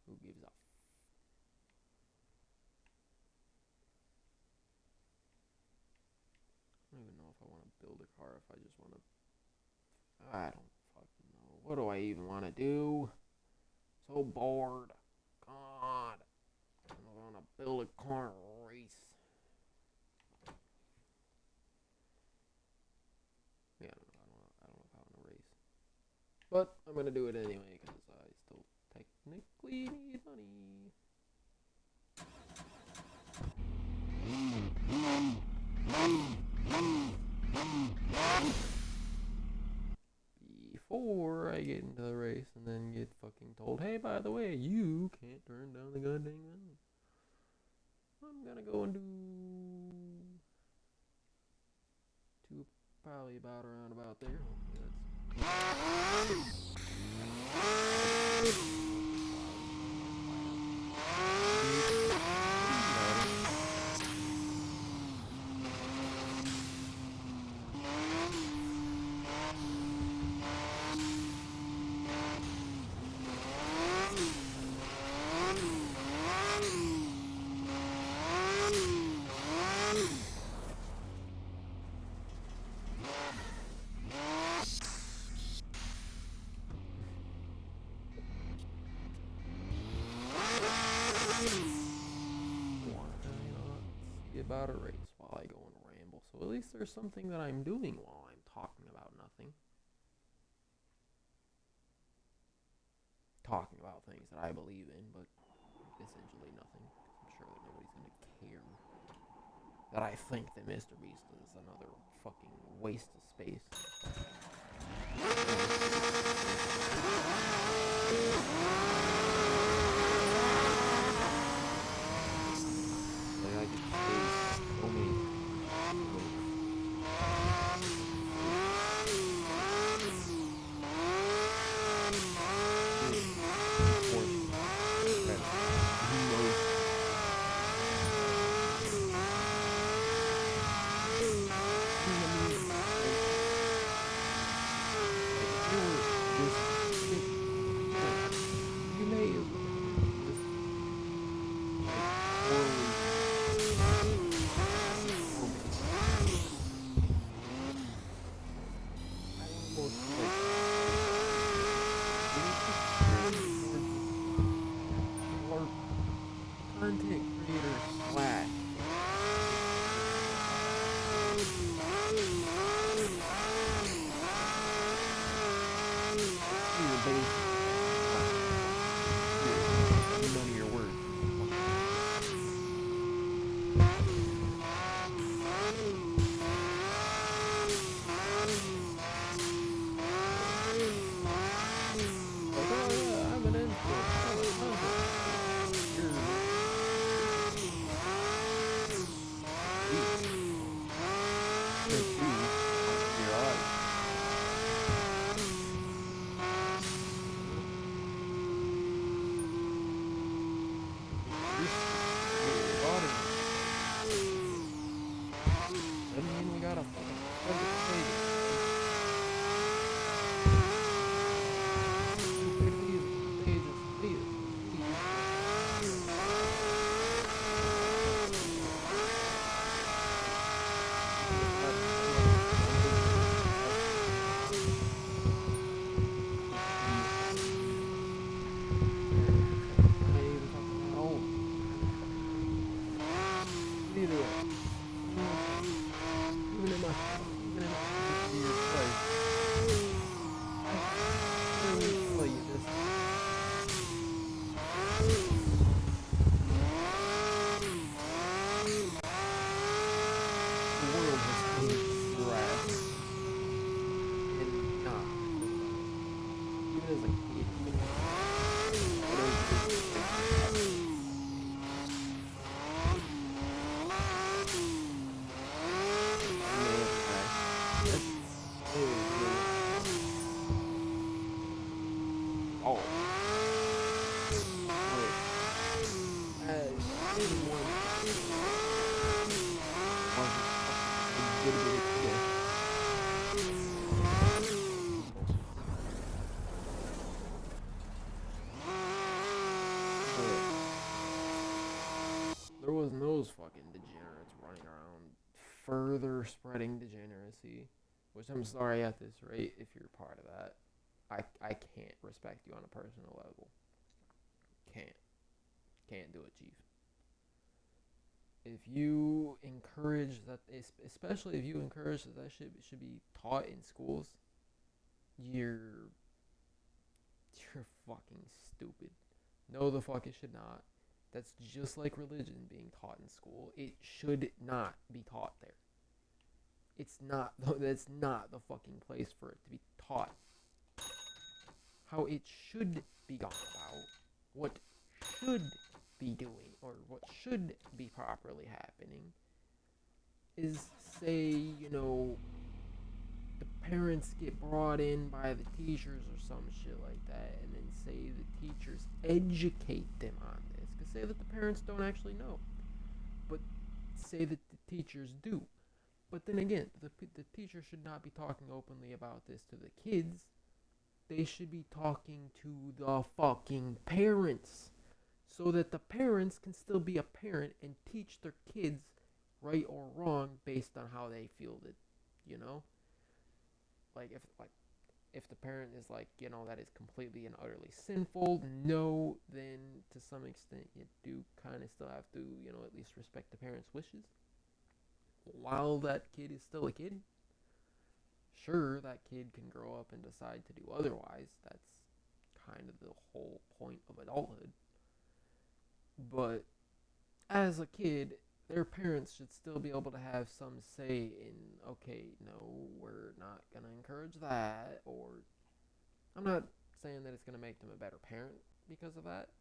Who gives a I don't even know if I want to build a car, if I just want to. I don't fucking know. What do I even want to do? So bored. God. I don't want to build a car race. Yeah, I don't know if I want to race. But I'm going to do it anyway, because I still technically need money. Before I get into the race and then get fucking told, hey, by the way, you can't turn down the goddamn gun. I'm gonna go and do probably around about there. About a race while I go and ramble, so at least there's something that I'm doing while I'm talking about nothing. Talking about things that I believe in, but essentially nothing. I'm sure that nobody's gonna care that I think that Mr. Beast is another fucking waste of space. anyone wasn't exhibited this. There wasn't those fucking degenerates running around further spreading degeneracy, which I'm sorry at this rate if you're part of that. I can't respect you on a personal level. Can't do it, Chief. If you encourage that, especially if you encourage that shit should be taught in schools, you're fucking stupid. No, the fuck it should not. That's just like religion being taught in school. It should not be taught there. It's not. That's not the fucking place for it to be taught. How it should be gone about, what should be doing, or what should be properly happening, is say, the parents get brought in by the teachers or some shit like that, and then say the teachers educate them on this. Because say that the parents don't actually know, but say that the teachers do. But then again, the teacher should not be talking openly about this to the kids. They should be talking to the fucking parents, so that the parents can still be a parent and teach their kids right or wrong based on how they feel that, like if the parent is like, that is completely and utterly sinful, no, then to some extent you do kind of still have to, at least respect the parents' wishes while that kid is still a kid. Sure, that kid can grow up and decide to do otherwise. That's kind of the whole point of adulthood. But as a kid, their parents should still be able to have some say in, okay, no, we're not going to encourage that. Or I'm not saying that it's going to make them a better parent because of that.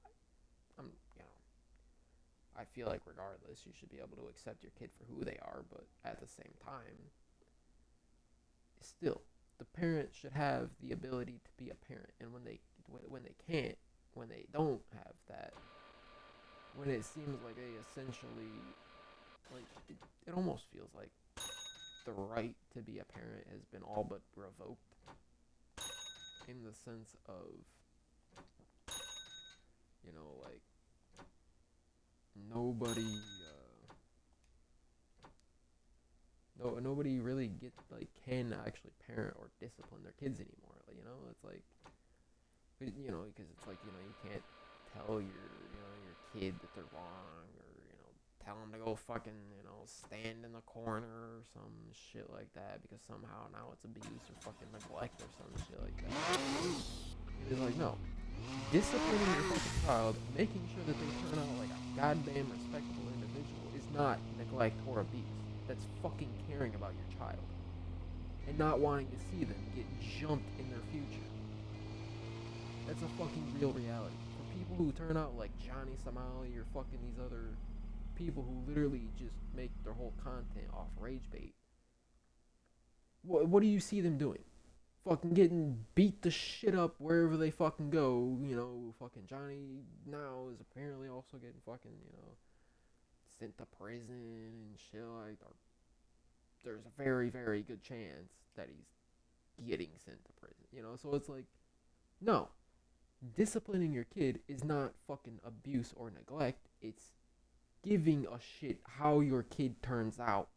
I feel like regardless, you should be able to accept your kid for who they are. But at the same time, still, the parent should have the ability to be a parent, and when they don't have that, when it seems like they essentially, like, it almost feels like the right to be a parent has been all but revoked, in the sense of, like, nobody really can actually parent or discipline their kids anymore. It's like, because it's like, you can't tell your kid that they're wrong, or, tell them to go fucking, stand in the corner or some shit like that, because somehow now it's abuse or fucking neglect or some shit like that. It's like, no. Disciplining your fucking child, making sure that they turn out like a goddamn respectable individual, is not neglect or abuse. That's fucking caring about your child and not wanting to see them get jumped in their future. That's a fucking real reality. For people who turn out like Johnny Somali or fucking these other people who literally just make their whole content off rage bait, what do you see them doing? Fucking getting beat the shit up wherever they fucking go. Fucking Johnny now is apparently also getting fucking, sent to prison and shit like that. There's a very, very good chance that he's getting sent to prison, so it's like, no. Disciplining your kid is not fucking abuse or neglect. It's giving a shit how your kid turns out.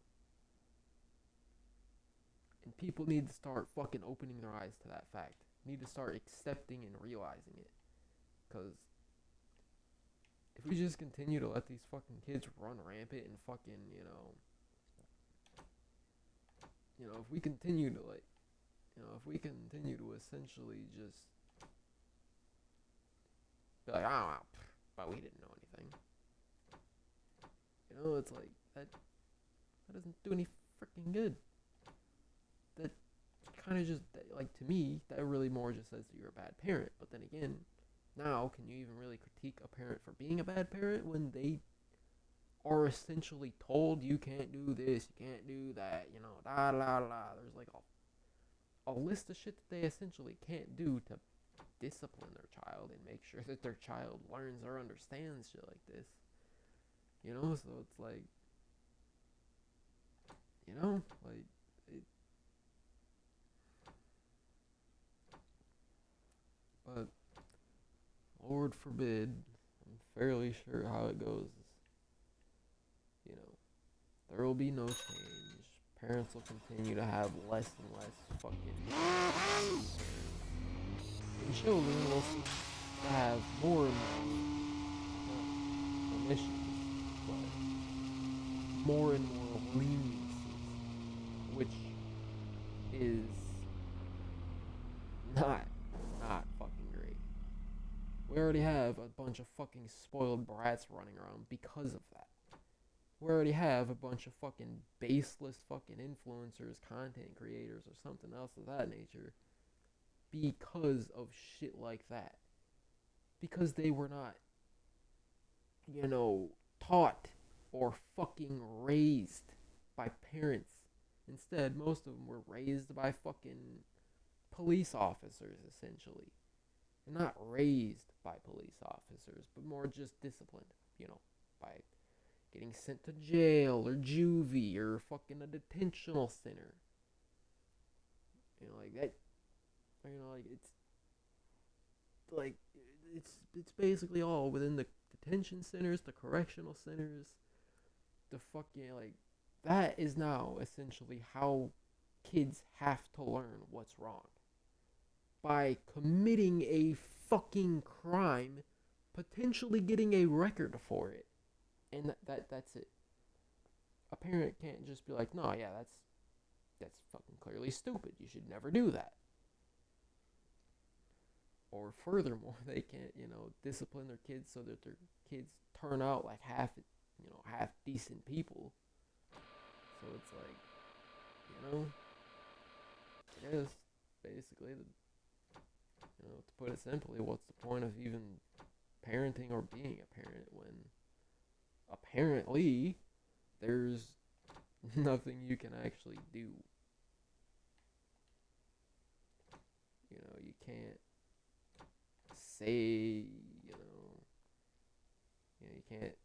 And people need to start fucking opening their eyes to that fact. Need to start accepting and realizing it. Because if we just continue to let these fucking kids run rampant and fucking, if we continue to essentially just be like, oh, but we didn't know anything. It's like, that doesn't do any freaking good. That kind of just, like, to me, that really more just says that you're a bad parent. But then again, now, can you even really critique a parent for being a bad parent when they are essentially told you can't do this, you can't do that, da la la. There's like a list of shit that they essentially can't do to discipline their child and make sure that their child learns or understands shit like this. You know, so it's like, you know, like, it, but Lord forbid, I'm fairly sure how it goes. You know, there will be no change. Parents will continue to have less and less fucking. And children will seem to have more and more permissions, but more and more leniencies, which is not fucking great. We already have a bunch of fucking spoiled brats running around because of that. We already have a bunch of fucking baseless fucking influencers, content creators, or something else of that nature because of shit like that. Because they were not, taught or fucking raised by parents. Instead, most of them were raised by fucking police officers, essentially. And not raised by police officers, but more just disciplined, by getting sent to jail or juvie or fucking a detentional center. Like that. It's basically all within the detention centers, the correctional centers, the fucking that is now essentially how kids have to learn what's wrong. By committing a fucking crime, potentially getting a record for it. And that's it. A parent can't just be like, no, yeah, that's fucking clearly stupid. You should never do that. Or furthermore, they can't, discipline their kids so that their kids turn out like half decent people. So it's like, I guess basically, to put it simply, what's the point of even parenting or being a parent when apparently there's nothing you can actually do? You can't say, you can't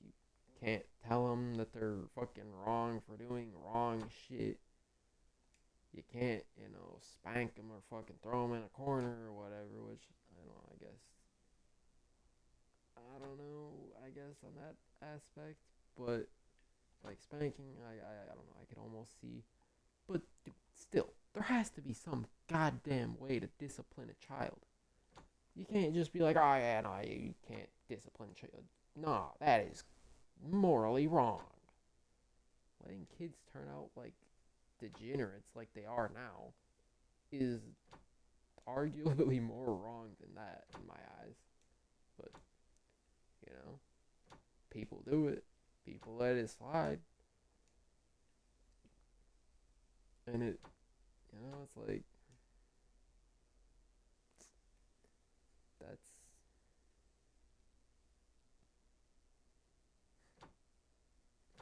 you can't tell them that they're fucking wrong for doing wrong shit. You can't, spank them or fucking throw them in a corner or whatever, which, I don't know, I guess on that aspect, but, spanking, I don't know, I could almost see, but, dude, still, there has to be some goddamn way to discipline a child. You can't just be like, oh, yeah, no, you can't discipline a child. No, that is morally wrong. Letting kids turn out like degenerates like they are now is arguably more wrong than that in my eyes. But, people do it. People let it slide. And it, it's like, that's,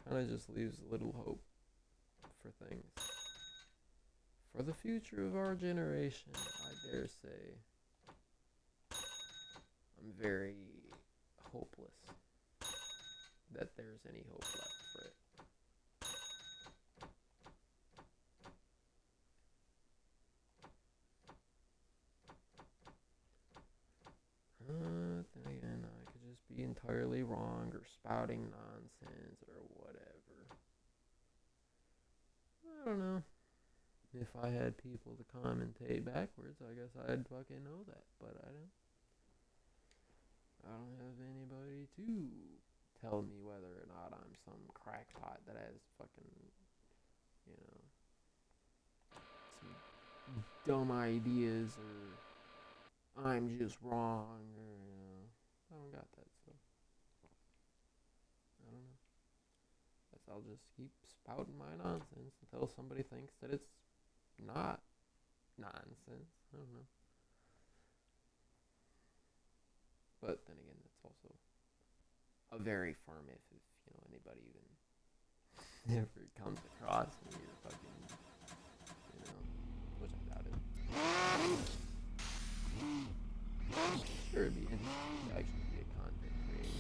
kind of just leaves little hope for things. For the future of our generation, I dare say, I'm very hopeless that there's any hope left for it. Then again, I could just be entirely wrong or spouting nonsense or whatever. I don't know. If I had people to commentate backwards, I guess I'd fucking know that, but I don't have anybody to tell me whether or not I'm some crackpot that has fucking, some dumb ideas, or I'm just wrong, or, I don't got that, so, I don't know. Guess I'll just keep spouting my nonsense until somebody thinks that it's not nonsense. I don't know. But then again, it's also a very firm if anybody even ever comes across me or fucking, which I doubt it. I'm sure it'd be interesting to actually be a content creator.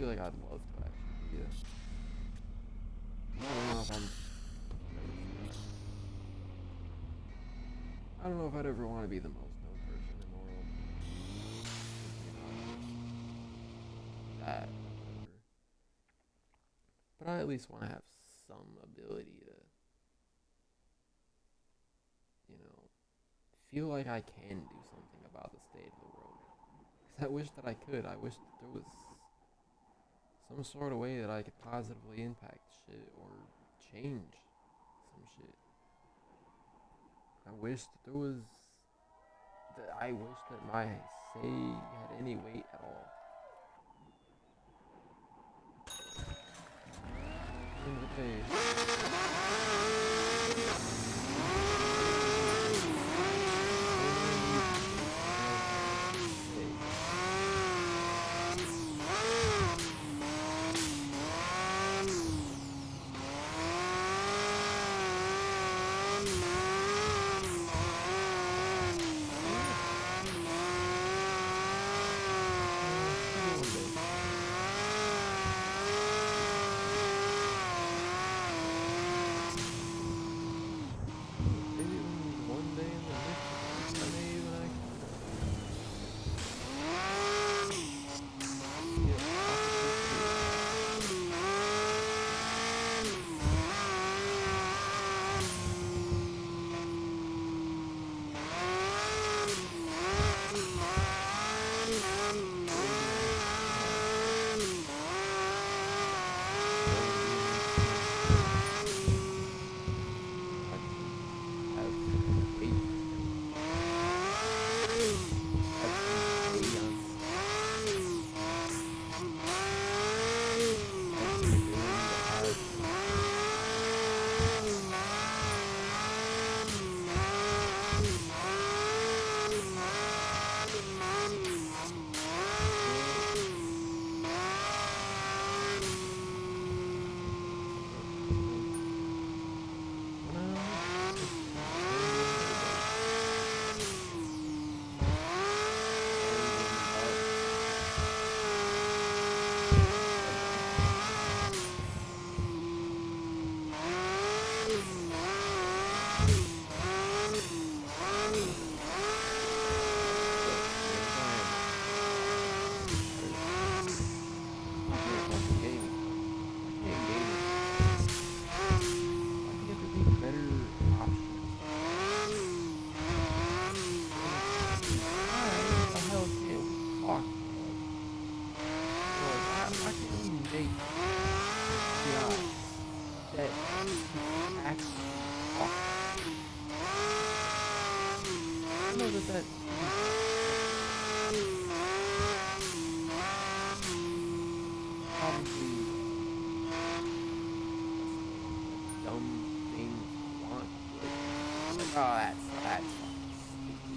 feel like I'd love to actually be I don't know if I don't know if I'd ever want to be the most known person in the world. That, whatever. But I at least want to have some ability to, feel like I can do something about the state of the world. 'Cause I wish that I could. I wish that there was some sort of way that I could positively impact shit or change some shit. I wish that there was. I wish that my say had any weight at all. At the end of the day.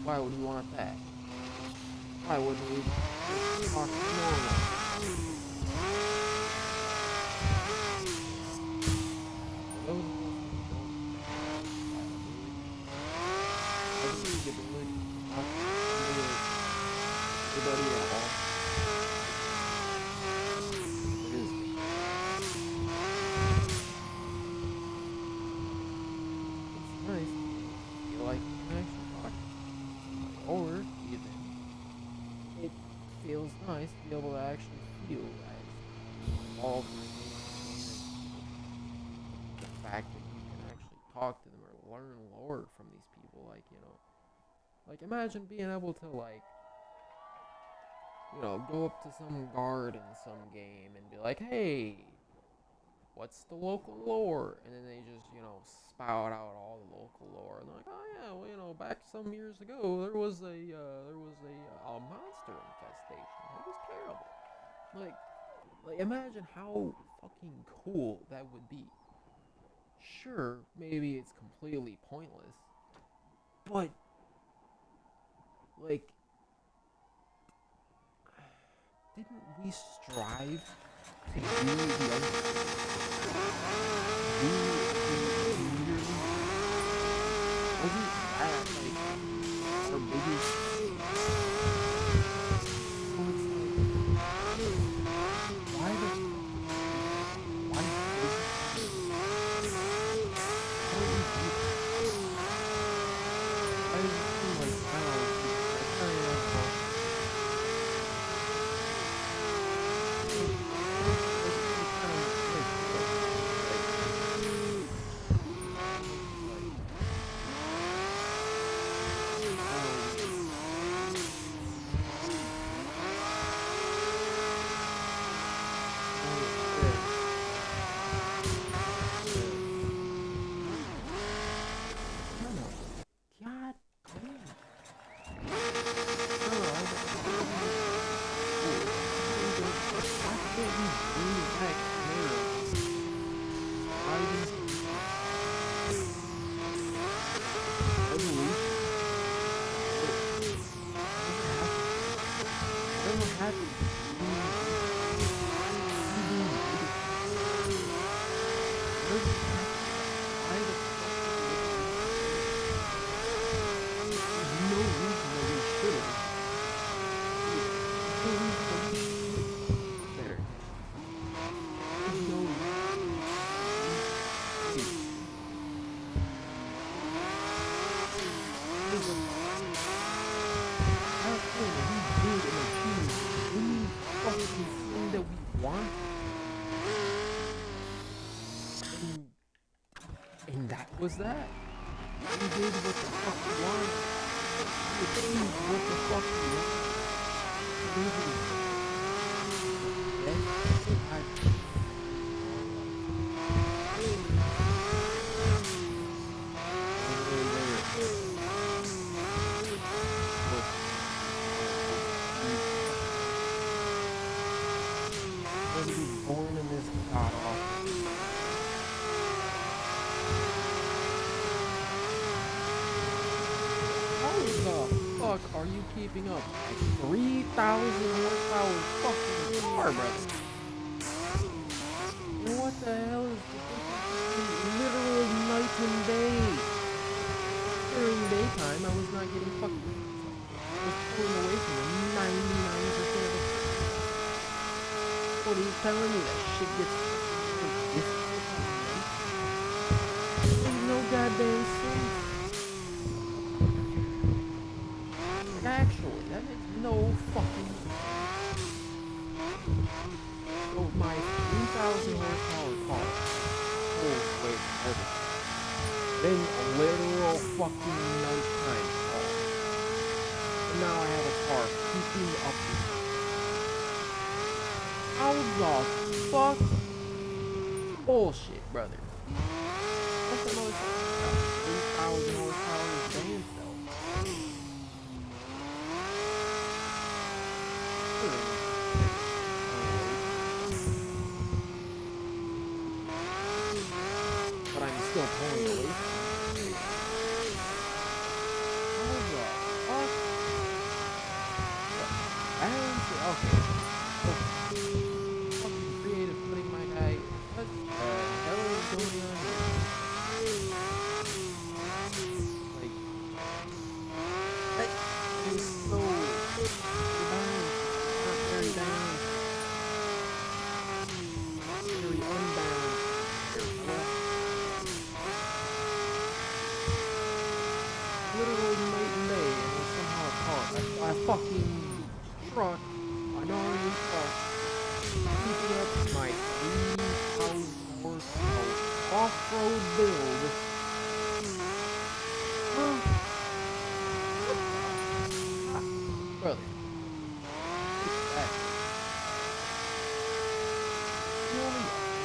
Why would we want that? Why wouldn't we talk normal? Feels nice to be able to actually feel as involved in the fact that you can actually talk to them or learn lore from these people. Like imagine being able to go up to some guard in some game and be like, hey, what's the local lore? And then they just, spout out all the local lore. And they're like, oh yeah, well, back some years ago, there was a monster infestation. It was terrible. Like imagine how fucking cool that would be. Sure, maybe it's completely pointless, but didn't we strive to do the wasn't that our biggest why the does it have to be? Why the fuck would it? There's no reason that we shouldn't. There's no reason that we should better. There's no reason that we should. There's a outcome that we did and achieved any fucking thing that we want. And that was that. We did what the fuck we wanted. We achieved what the fuck we wanted. Born in this god awful. How the fuck are you keeping up? 3,000 horsepower fucking car, brother. And what the hell is the difference between literal night and day? During daytime, I was not getting fucking. I was pulling away from the 99% of the. What are you telling me? That shit gets difficult at night? There's no goddamn sense. Like, actually, that makes no fucking sense. So my 3,000 horsepower car pulls away from everything. Then a literal fucking nighttime car. And now I have a car keeping up with me. How the fuck? Bullshit, brother. What's that motherfucker got? 3,000 horsepower van cell. But I'm still pulling away from it. How the fuck? Okay. Fucking creative putting my guy. What the hell is going on here? Like, that is so balanced. Not very balanced. Very unbalanced. Literal night and day, and it's somehow a car. A fucking truck. Minority truck. Keeping up my 3,000 horsepower off-road build. Brother. It's that.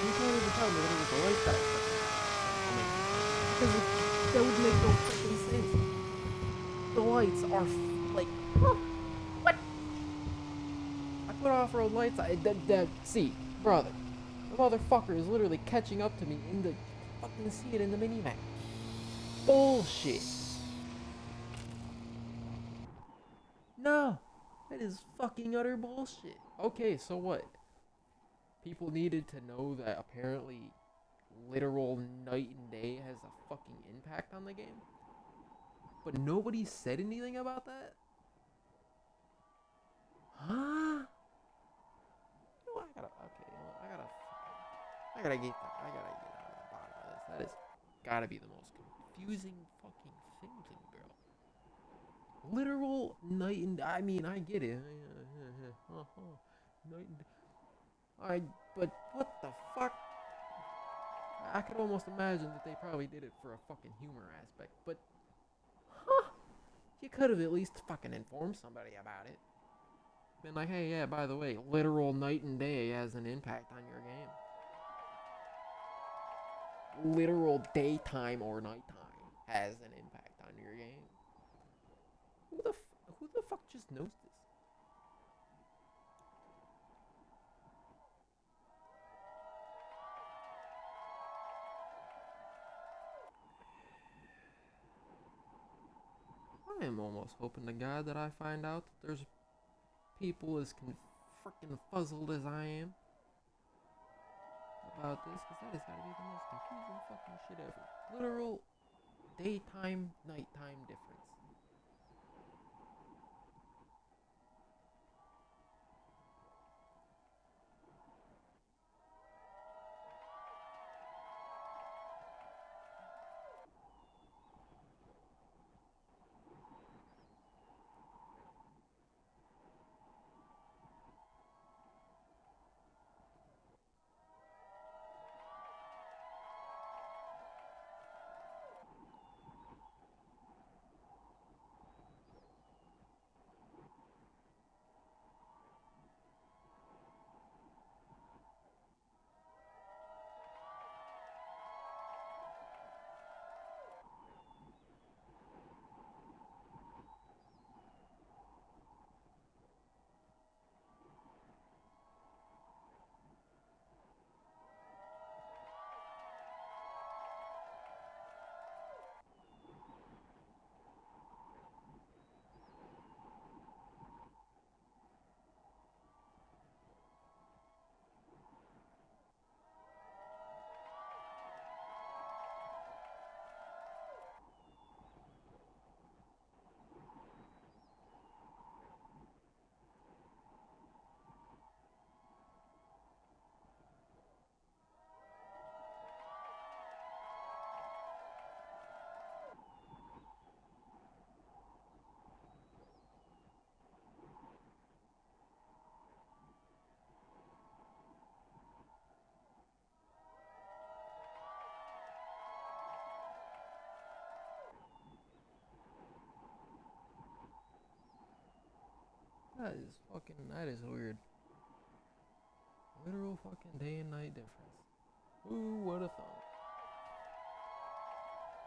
You can't even tell me that it was the light that because that would make no freaking sense. The lights are like, what? I put off-road lights. See, brother, the motherfucker is literally catching up to me in the fucking see it in the minimap. Bullshit. No, that is fucking utter bullshit. Okay, so what? People needed to know that apparently literal night and day has a fucking impact on the game, but nobody said anything about that. Huh? I gotta get on the bottom of this. That is gotta be the most confusing fucking thing to me, bro. Literal night and I mean, I get it. Night and but what the fuck? I could almost imagine that they probably did it for a fucking humor aspect, but you could have at least fucking informed somebody about it. Been like, hey, yeah, by the way, literal night and day has an impact on your game. Literal daytime or nighttime has an impact on your game. Who the fuck just knows this? I am almost hoping to God that I find out that there's people as freaking fuzzled as I am about this because that has got to be the most confusing fucking shit ever. Literal daytime, nighttime difference. That is weird. Literal fucking day and night difference. Ooh, what a thumb.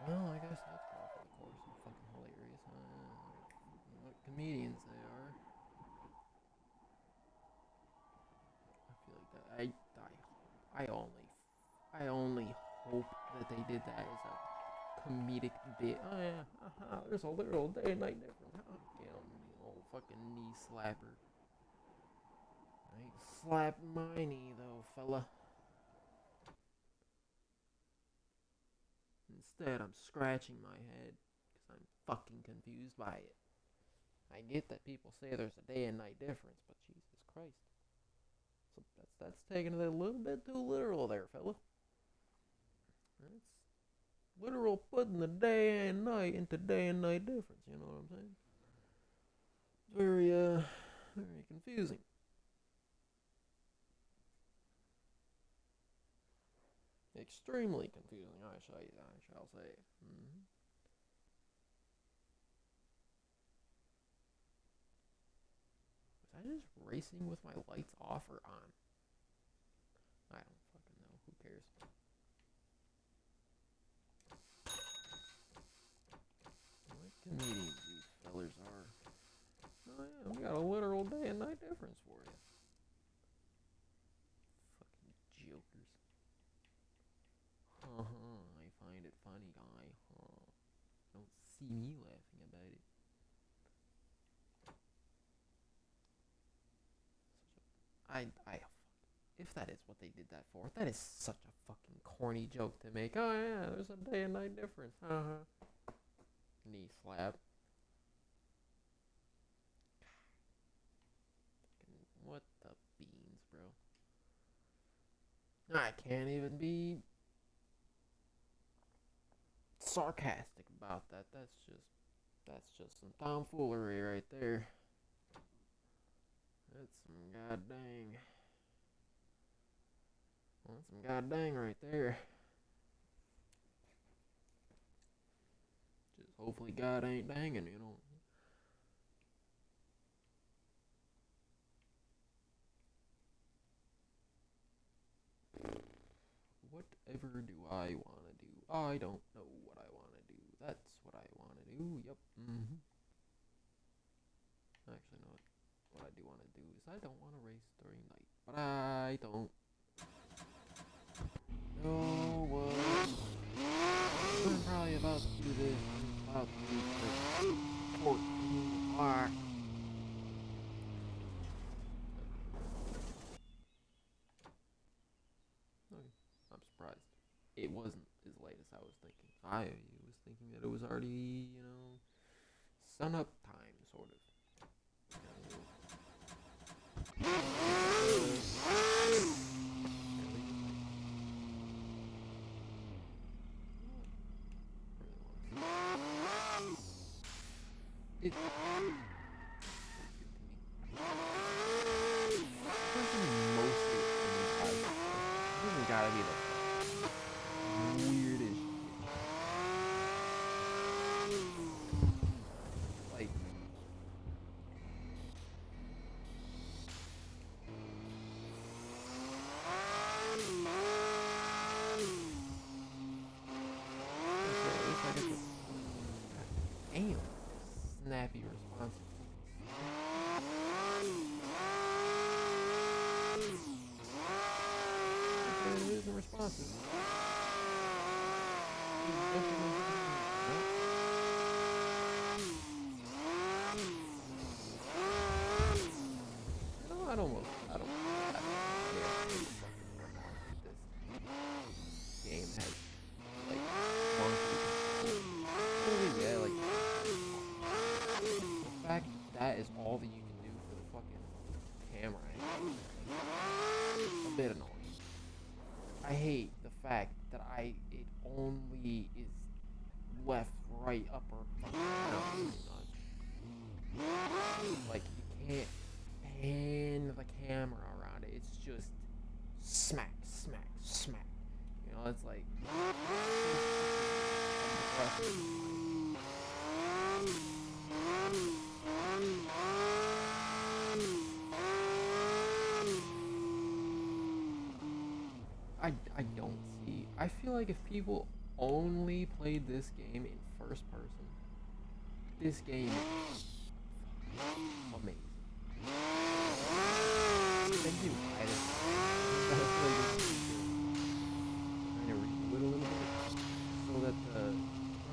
Well, I guess that's par for the course. Fucking hilarious, huh? What comedians they are. I feel like that. I only hope that they did that as a comedic bit. Oh yeah, there's a literal day and night difference. Get on the old fucking knee slapper. I ain't slapping my knee though, fella. Instead, I'm scratching my head because I'm fucking confused by it. I get that people say there's a day and night difference, but Jesus Christ. So that's taking it a little bit too literal there, fella. That's literal putting the day and night into day and night difference, you know what I'm saying? It's very confusing. Extremely confusing, I shall say. Mm-hmm. Was I just racing with my lights off or on? I don't fucking know. Who cares? What comedians these fellers are. Oh yeah, we got a literal day and night difference for you. Fucking jokers. I find it funny, guy. Don't see me laughing about it. If that is what they did that for, that is such a fucking corny joke to make. Oh yeah, there's a day and night difference. Knee slap. What the beans, bro? I can't even be sarcastic about that. That's just some tomfoolery right there. That's some goddamn. That's some goddamn right there. Just hopefully God ain't danging, you know. Whatever do I want to do? I don't know what I want to do. That's what I want to do. Yep. Actually, no. What I do want to do is I don't want to race during night. But I don't. No, what? I'm probably about to do this. I'm about to do this 14 o'clock. Okay. I was thinking. I was thinking that it was already, sun up time, sort of. It gotta be the weirdest shit. Like, damn, snappy responses. It isn't responsive. I don't know. This game has like yeah, like the fact that is all that you can do for the fucking camera angle. A bit annoying. I hate the fact that it only is left, right, upper, down. Like you can't pan the camera around it. It's just smack, smack, smack. It's like I don't see. I feel like if people only played this game in first person, this game is amazing. Thank you. I redo it a little bit so that the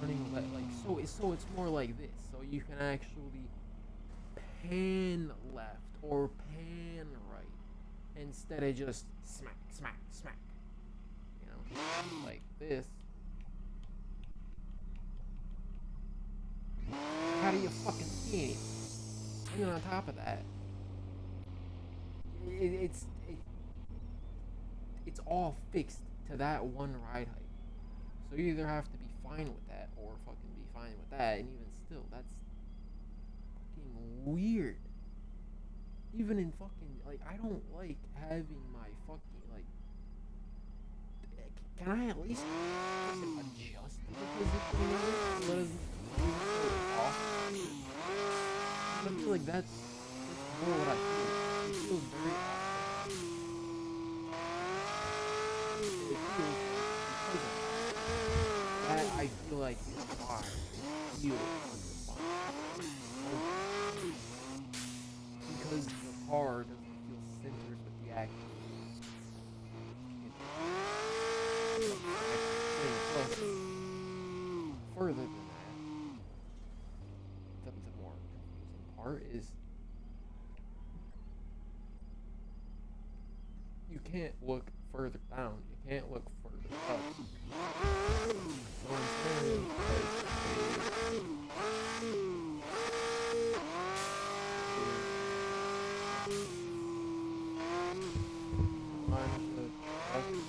turning so it's more like this. So you can actually pan left or pan right instead of just smack, smack, smack. Like this. How do you fucking see anything? And on top of that, it's all fixed to that one ride height. So you either have to be fine with that or fucking be fine with that, and even still, that's fucking weird. Even in fucking, like, I don't like having my fucking, like, can I at least adjust the position so it so off? I feel like that's more what I feel. It feels very off. It feels that I feel like it's why it feels because the car doesn't feel centered with the action. Further than that, the more confusing part is you can't look further down, you can't look further up. So instead,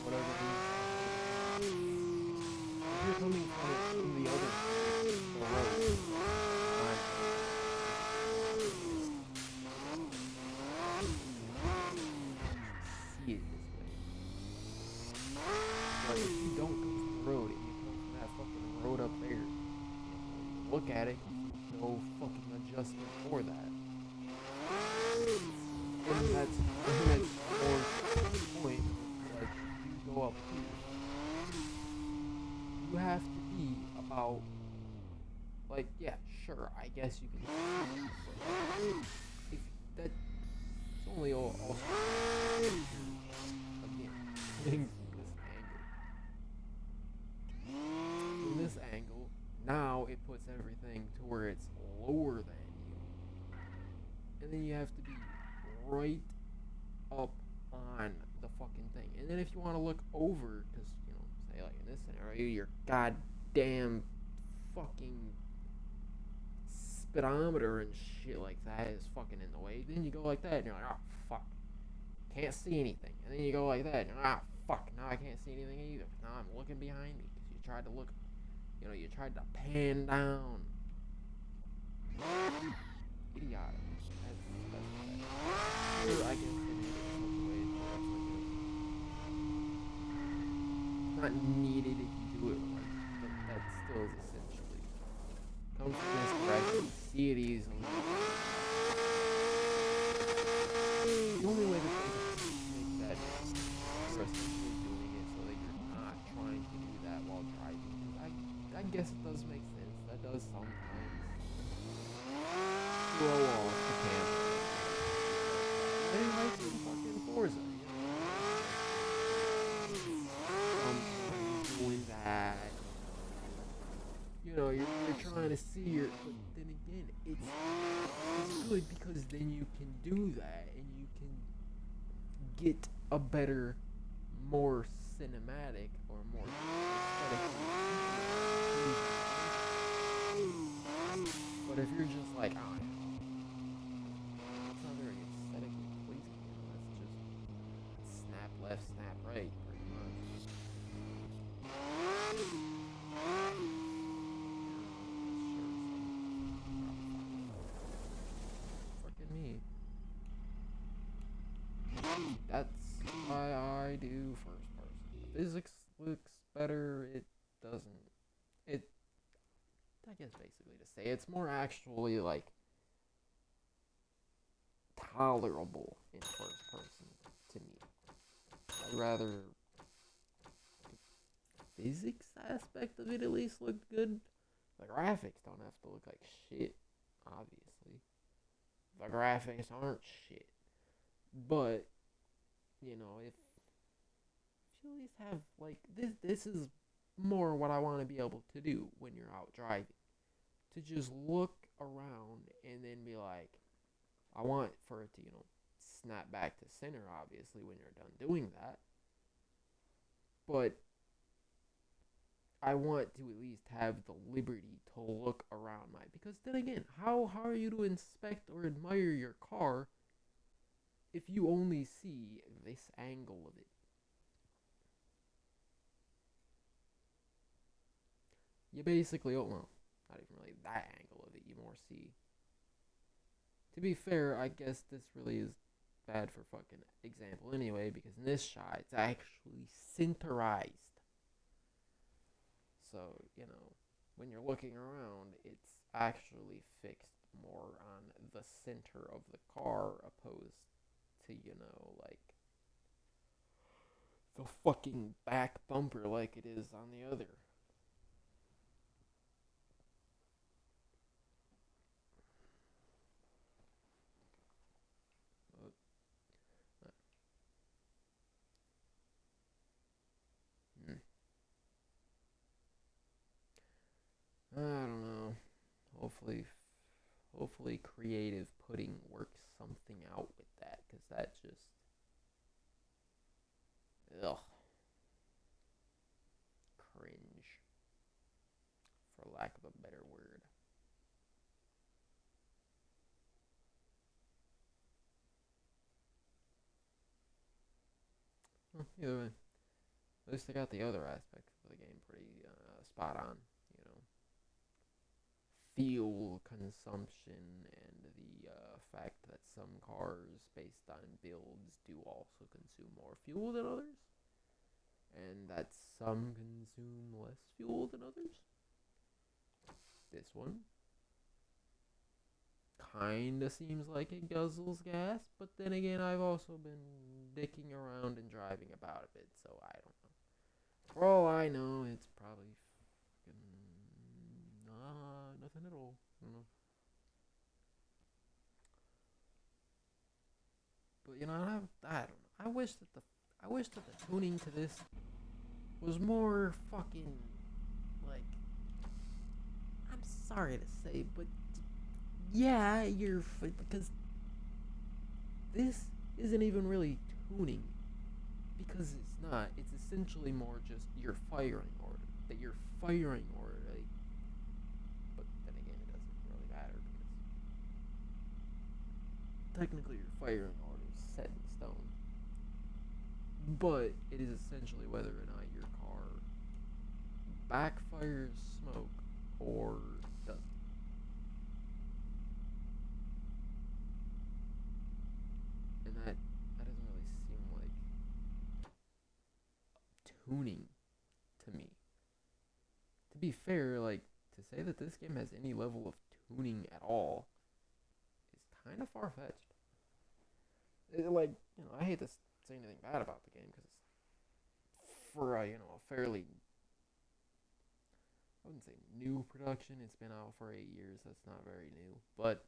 whatever it is, if you're coming from the other side of the road, see it this way. Like, if you don't come from the road and you come from that fucking road up there, when you look at it, you see no fucking adjustment for that. And that's more the point. Like, you go up here, you have to be about, like, yeah, sure, I guess you can, if that's only also, again, getting from this angle, now it puts everything to where it's lower than you, and then you have to be right up on the fucking thing, and then if you want to look over, because, say, like, in this scenario, your goddamn fucking speedometer and shit like that is fucking in the way. Then you go like that, and you're like, oh fuck, can't see anything. And then you go like that, and you're like, oh fuck, now I can't see anything either. Now I'm looking behind me because you tried to look, you tried to pan down. Idiotic. That's I guess they made it in such a way where it's like it's not needed if you do it right, but that still is essentially comes from this direction. See it easily. The only way that they can make that you're essentially doing it so that you're not trying to do that while driving. I guess it does make sense. That does sometimes throw off the camera. They like some fucking Forza, doing that. You're trying to see your, but then again, it's good because then you can do that and you can get a better, more cinematic or more aesthetic. But if you're just like, oh, it's not very aesthetically pleasing, that's just snap left, snap right, pretty much. Fucking me. That's why I do first person. The physics looks better, it doesn't. I guess basically to say it's more actually like tolerable in first person to me. I'd rather the physics aspect of it at least looked good. The graphics don't have to look like shit, obviously. The graphics aren't shit. But, if you at least have like this is more what I want to be able to do when you're out driving. To just look around and then be like, I want for it to, snap back to center, obviously, when you're done doing that. But I want to at least have the liberty to look around because then again, how are you to inspect or admire your car if you only see this angle of it? You basically, not even really that angle of it, you more see. To be fair, I guess this really is bad for fucking example anyway, because in this shot, it's actually centerized. So, when you're looking around, it's actually fixed more on the center of the car opposed to, like the fucking back bumper like it is on the other. I don't know. Hopefully creative pudding works something out with that, because that just, ugh, cringe, for lack of a better word. Either way, at least I got the other aspects of the game pretty spot on. Fuel consumption and the fact that some cars, based on builds, do also consume more fuel than others, and that some consume less fuel than others. This one kinda seems like it guzzles gas, but then again, I've also been dicking around and driving about a bit, so I don't know. For all I know, it's probably nothing at all. I don't know. But I don't know. I wish that the tuning to this was more fucking like. I'm sorry to say, but yeah, because this isn't even really tuning. because it's not. It's essentially more just your firing order. That your firing order, like, but then again, it doesn't really matter because technically your firing order is set in stone. But it is essentially whether or not your car backfires smoke or doesn't. And that doesn't really seem like tuning to me. To be fair, like, to say that this game has any level of tuning at all is kind of far fetched. Like, I hate to say anything bad about the game because it's for a fairly, I wouldn't say new production. It's been out for 8 years. That's not very new, but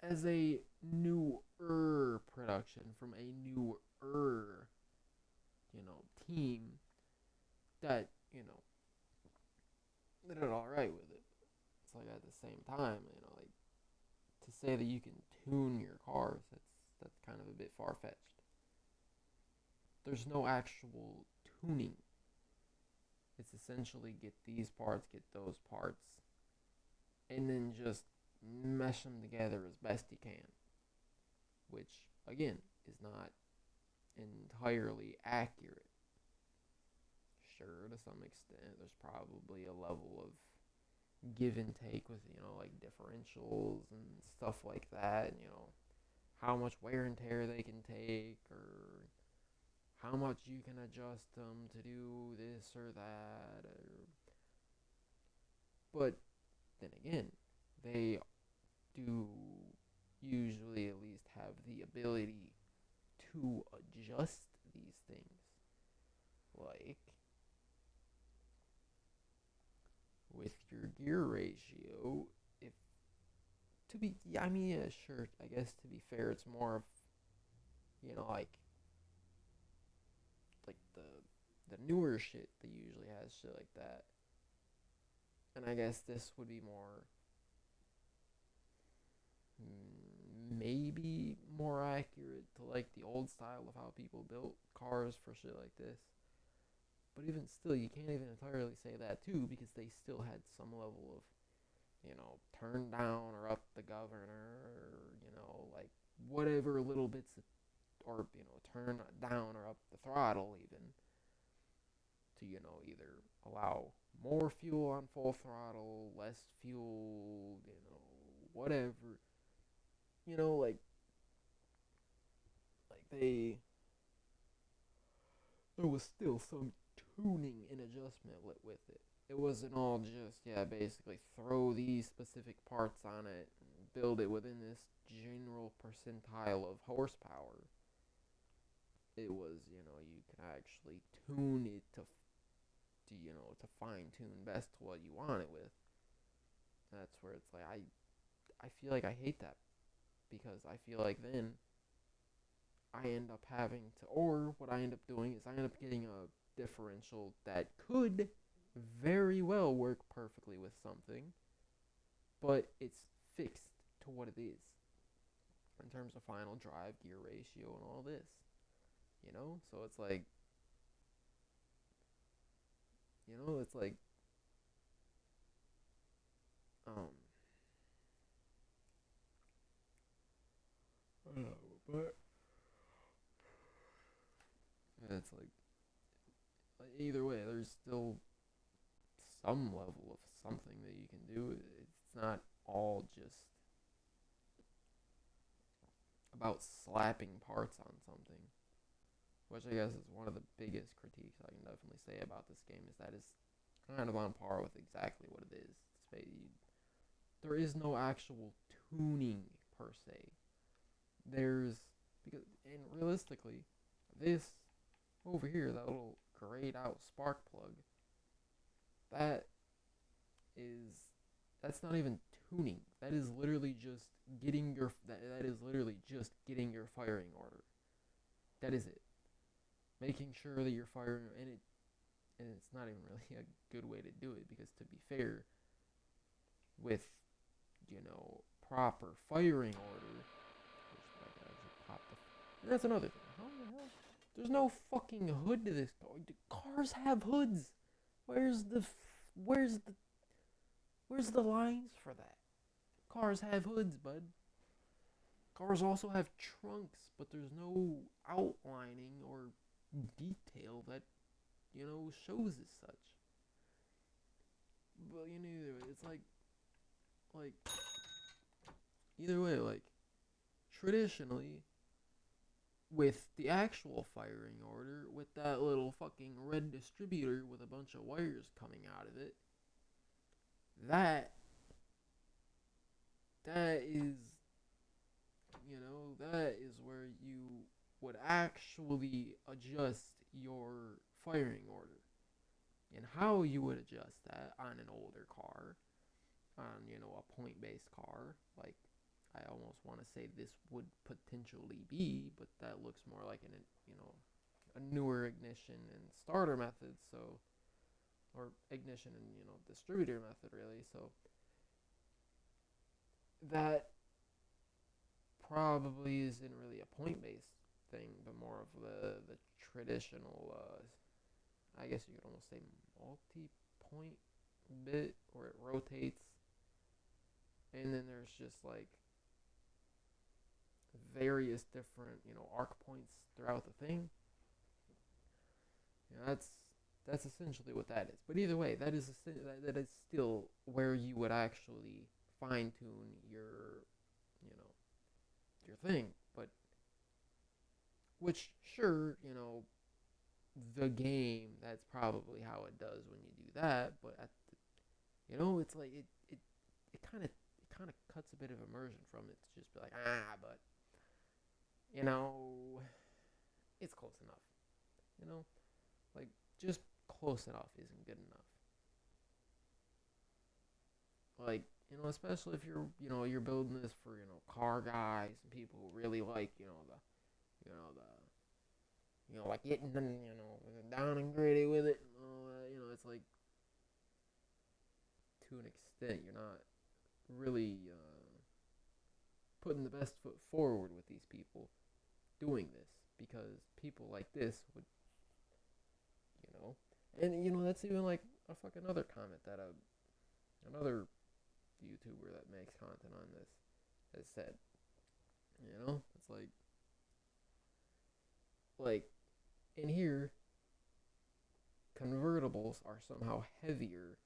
as a newer production from a newer, team that did it all right with it. It's like at the same time, like to say that you can tune your cars, that's kind of a bit far fetched. There's no actual tuning. It's essentially get these parts, get those parts, and then just mesh them together as best you can. Which, again, is not entirely accurate. Sure, to some extent, there's probably a level of give and take with, like differentials and stuff like that, and, how much wear and tear they can take, or how much you can adjust them to do this or that. But then again, they do usually at least have the ability to adjust these things. Like, with your gear ratio, yeah, sure, I guess to be fair, it's more of, like the newer shit that usually has shit like that. And I guess this would be more, maybe more accurate to like the old style of how people built cars for shit like this. But even still, you can't even entirely say that too, because they still had some level of, turn down or up the governor, or, like whatever little bits of, or, turn down or up the throttle even to, either allow more fuel on full throttle, less fuel, whatever. Like there was still some tuning and adjustment with it. It wasn't all just, basically throw these specific parts on it and build it within this general percentile of horsepower. It was, you can actually tune it to fine tune best to what you want it with. That's where it's like, I feel like I hate that, because I feel like then I end up having to, or what I end up doing is I end up getting a differential that could very well work perfectly with something, but it's fixed to what it is in terms of final drive, gear ratio, and all this. So it's like, it's like, I don't know, but it's like either way, there's still some level of something that you can do. It's not all just about slapping parts on something, which I guess is one of the biggest critiques I can definitely say about this game, is that it's kind of on par with exactly what it is. There is no actual tuning per se. And realistically, this over here, that little grayed out spark plug, that's not even tuning. That is literally just getting your firing order. That is it. Making sure that you're firing, and it's not even really a good way to do it, because to be fair, with proper firing order, which I can actually pop the, and that's another thing. How the hell There's no fucking hood to this car. Cars have hoods. Where's the where's the where's the lines for that? Cars have hoods, bud. Cars also have trunks, but there's no outlining or detail that shows as such. But either way, it's like either way, like traditionally with the actual firing order, with that little fucking red distributor with a bunch of wires coming out of it, that is that is where you would actually adjust your firing order. And how you would adjust that on an older car, on a point-based car, like I almost want to say this would potentially be, but that looks more like a newer ignition and starter method, so, or ignition and distributor method really. So that probably isn't really a point-based thing, but more of the traditional, I guess you could almost say multi-point bit, where it rotates, and then there's just like various different arc points throughout the thing. That's essentially what that is. But either way, that is still where you would actually fine tune your your thing. But which, sure, the game, that's probably how it does when you do that. But it's like it kind of cuts a bit of immersion from it to just be like, but it's close enough. Like, just close enough isn't good enough. Like, especially if you're building this for car guys and people who really like like getting down and gritty with it and all that. It's like, to an extent, you're not really putting the best foot forward with these people doing this, because people like this would, and that's even like a fucking other comment that another YouTuber that makes content on this has said. It's like in here, convertibles are somehow heavier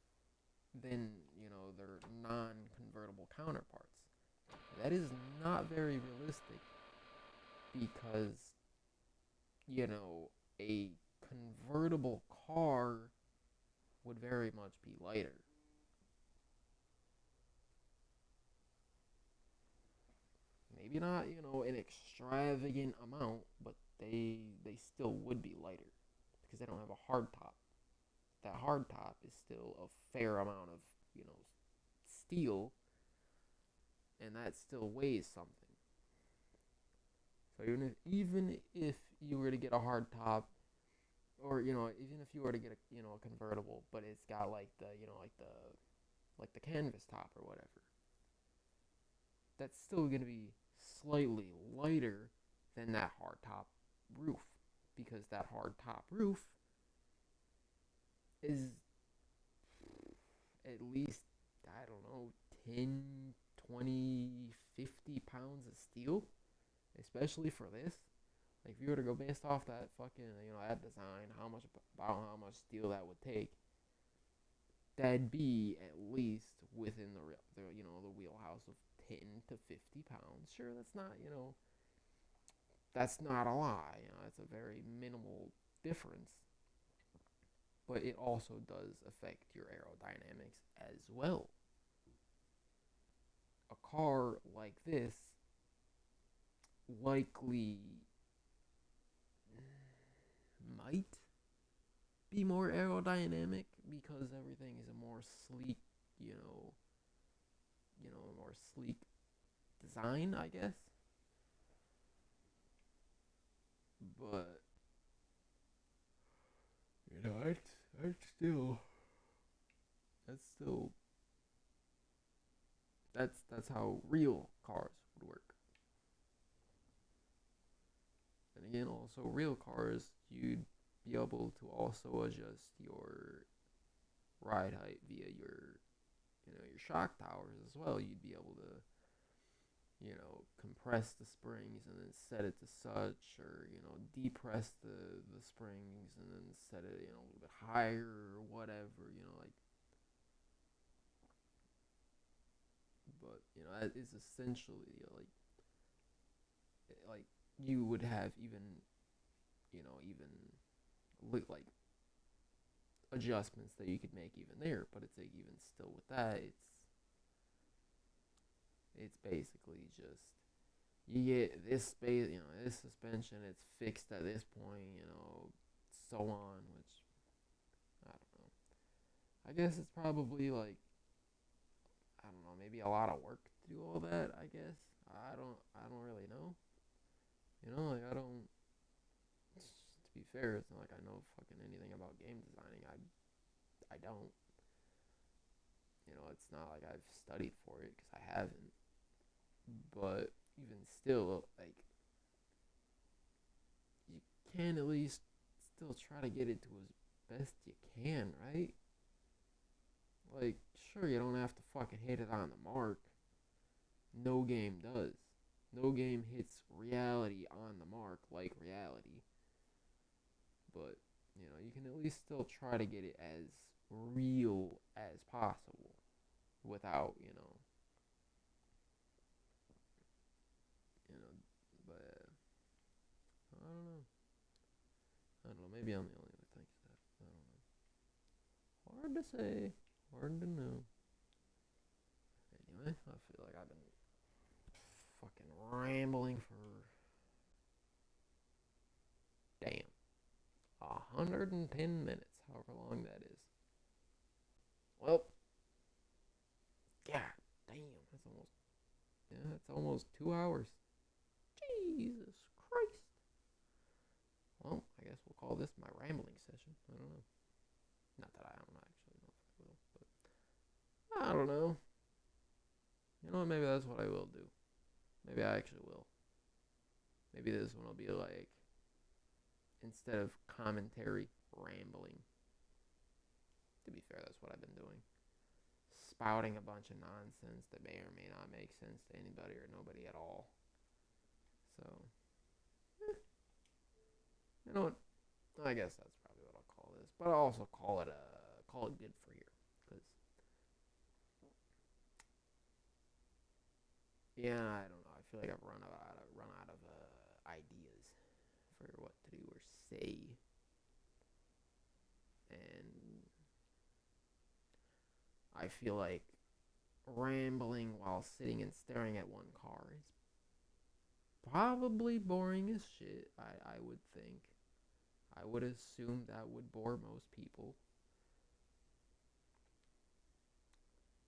than their non-convertible counterparts. That is not very realistic, because a convertible car would very much be lighter. Maybe not an extravagant amount, but they still would be lighter, because they don't have a hard top. That hard top is still a fair amount of steel, and that still weighs something. So even if you were to get a hard top, or even if you were to get a convertible, but it's got like the canvas top or whatever, that's still gonna be slightly lighter than that hard top roof, because that hard top roof is at least, I don't know, 10, 20, 50 pounds of steel, especially for this. Like, if you were to go based off that fucking, that design, how much steel that would take, that'd be at least within the wheelhouse of 10 to 50 pounds. Sure, that's not a lot. It's a very minimal difference. But it also does affect your aerodynamics as well. A car like this likely might be more aerodynamic, because everything is a more sleek, more sleek design, I guess. But that's how real cars would work. And again, also real cars, you'd be able to also adjust your ride height via your shock towers as well. You'd be able to compress the springs and then set it to such, or depress the springs and then set it a little bit higher or whatever. But that is essentially like you would have even like adjustments that you could make even there. But it's like, even still with that, it's basically just you get this space, this suspension, it's fixed at this point, so on, which I don't know. I guess it's probably like, I don't know, maybe a lot of work to do all that, I guess. I don't really know. Like, to be fair, it's not like I know fucking anything about game designing. I don't. It's not like I've studied for it, because I haven't. But even still, like, you can at least still try to get it to as best you can, right? Like, sure, you don't have to fucking hit it on the mark. No game does. No game hits reality on the mark like reality. But, you can at least still try to get it as real as possible without, but I don't know. Maybe I'm the only one who thinks that. I don't know. Hard to say. Hard to know. Anyway, I feel like I've been fucking rambling for damn 110 minutes, however long that is. Well, god damn, that's almost 2 hours. Jesus Christ. Well, I guess we'll call this my rambling session. I don't know. Not that I don't actually know if I will, but I don't know. You know what? Maybe that's what I will do. Maybe I actually will. Maybe this one will be like, instead of commentary, rambling. To be fair, that's what I've been doing. Spouting a bunch of nonsense that may or may not make sense to anybody or nobody at all. So, you know what? I guess that's probably what I'll call this. But I'll also call it good for here, because I don't know. I feel like I've run out of ideas for what to do or say, and I feel like rambling while sitting and staring at one car is probably boring as shit. I would think. I would assume that would bore most people.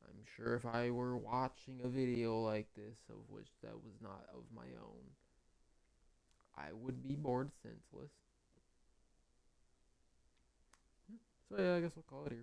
I'm sure if I were watching a video like this, of which that was not of my own, I would be bored senseless. So yeah, I guess we'll call it here.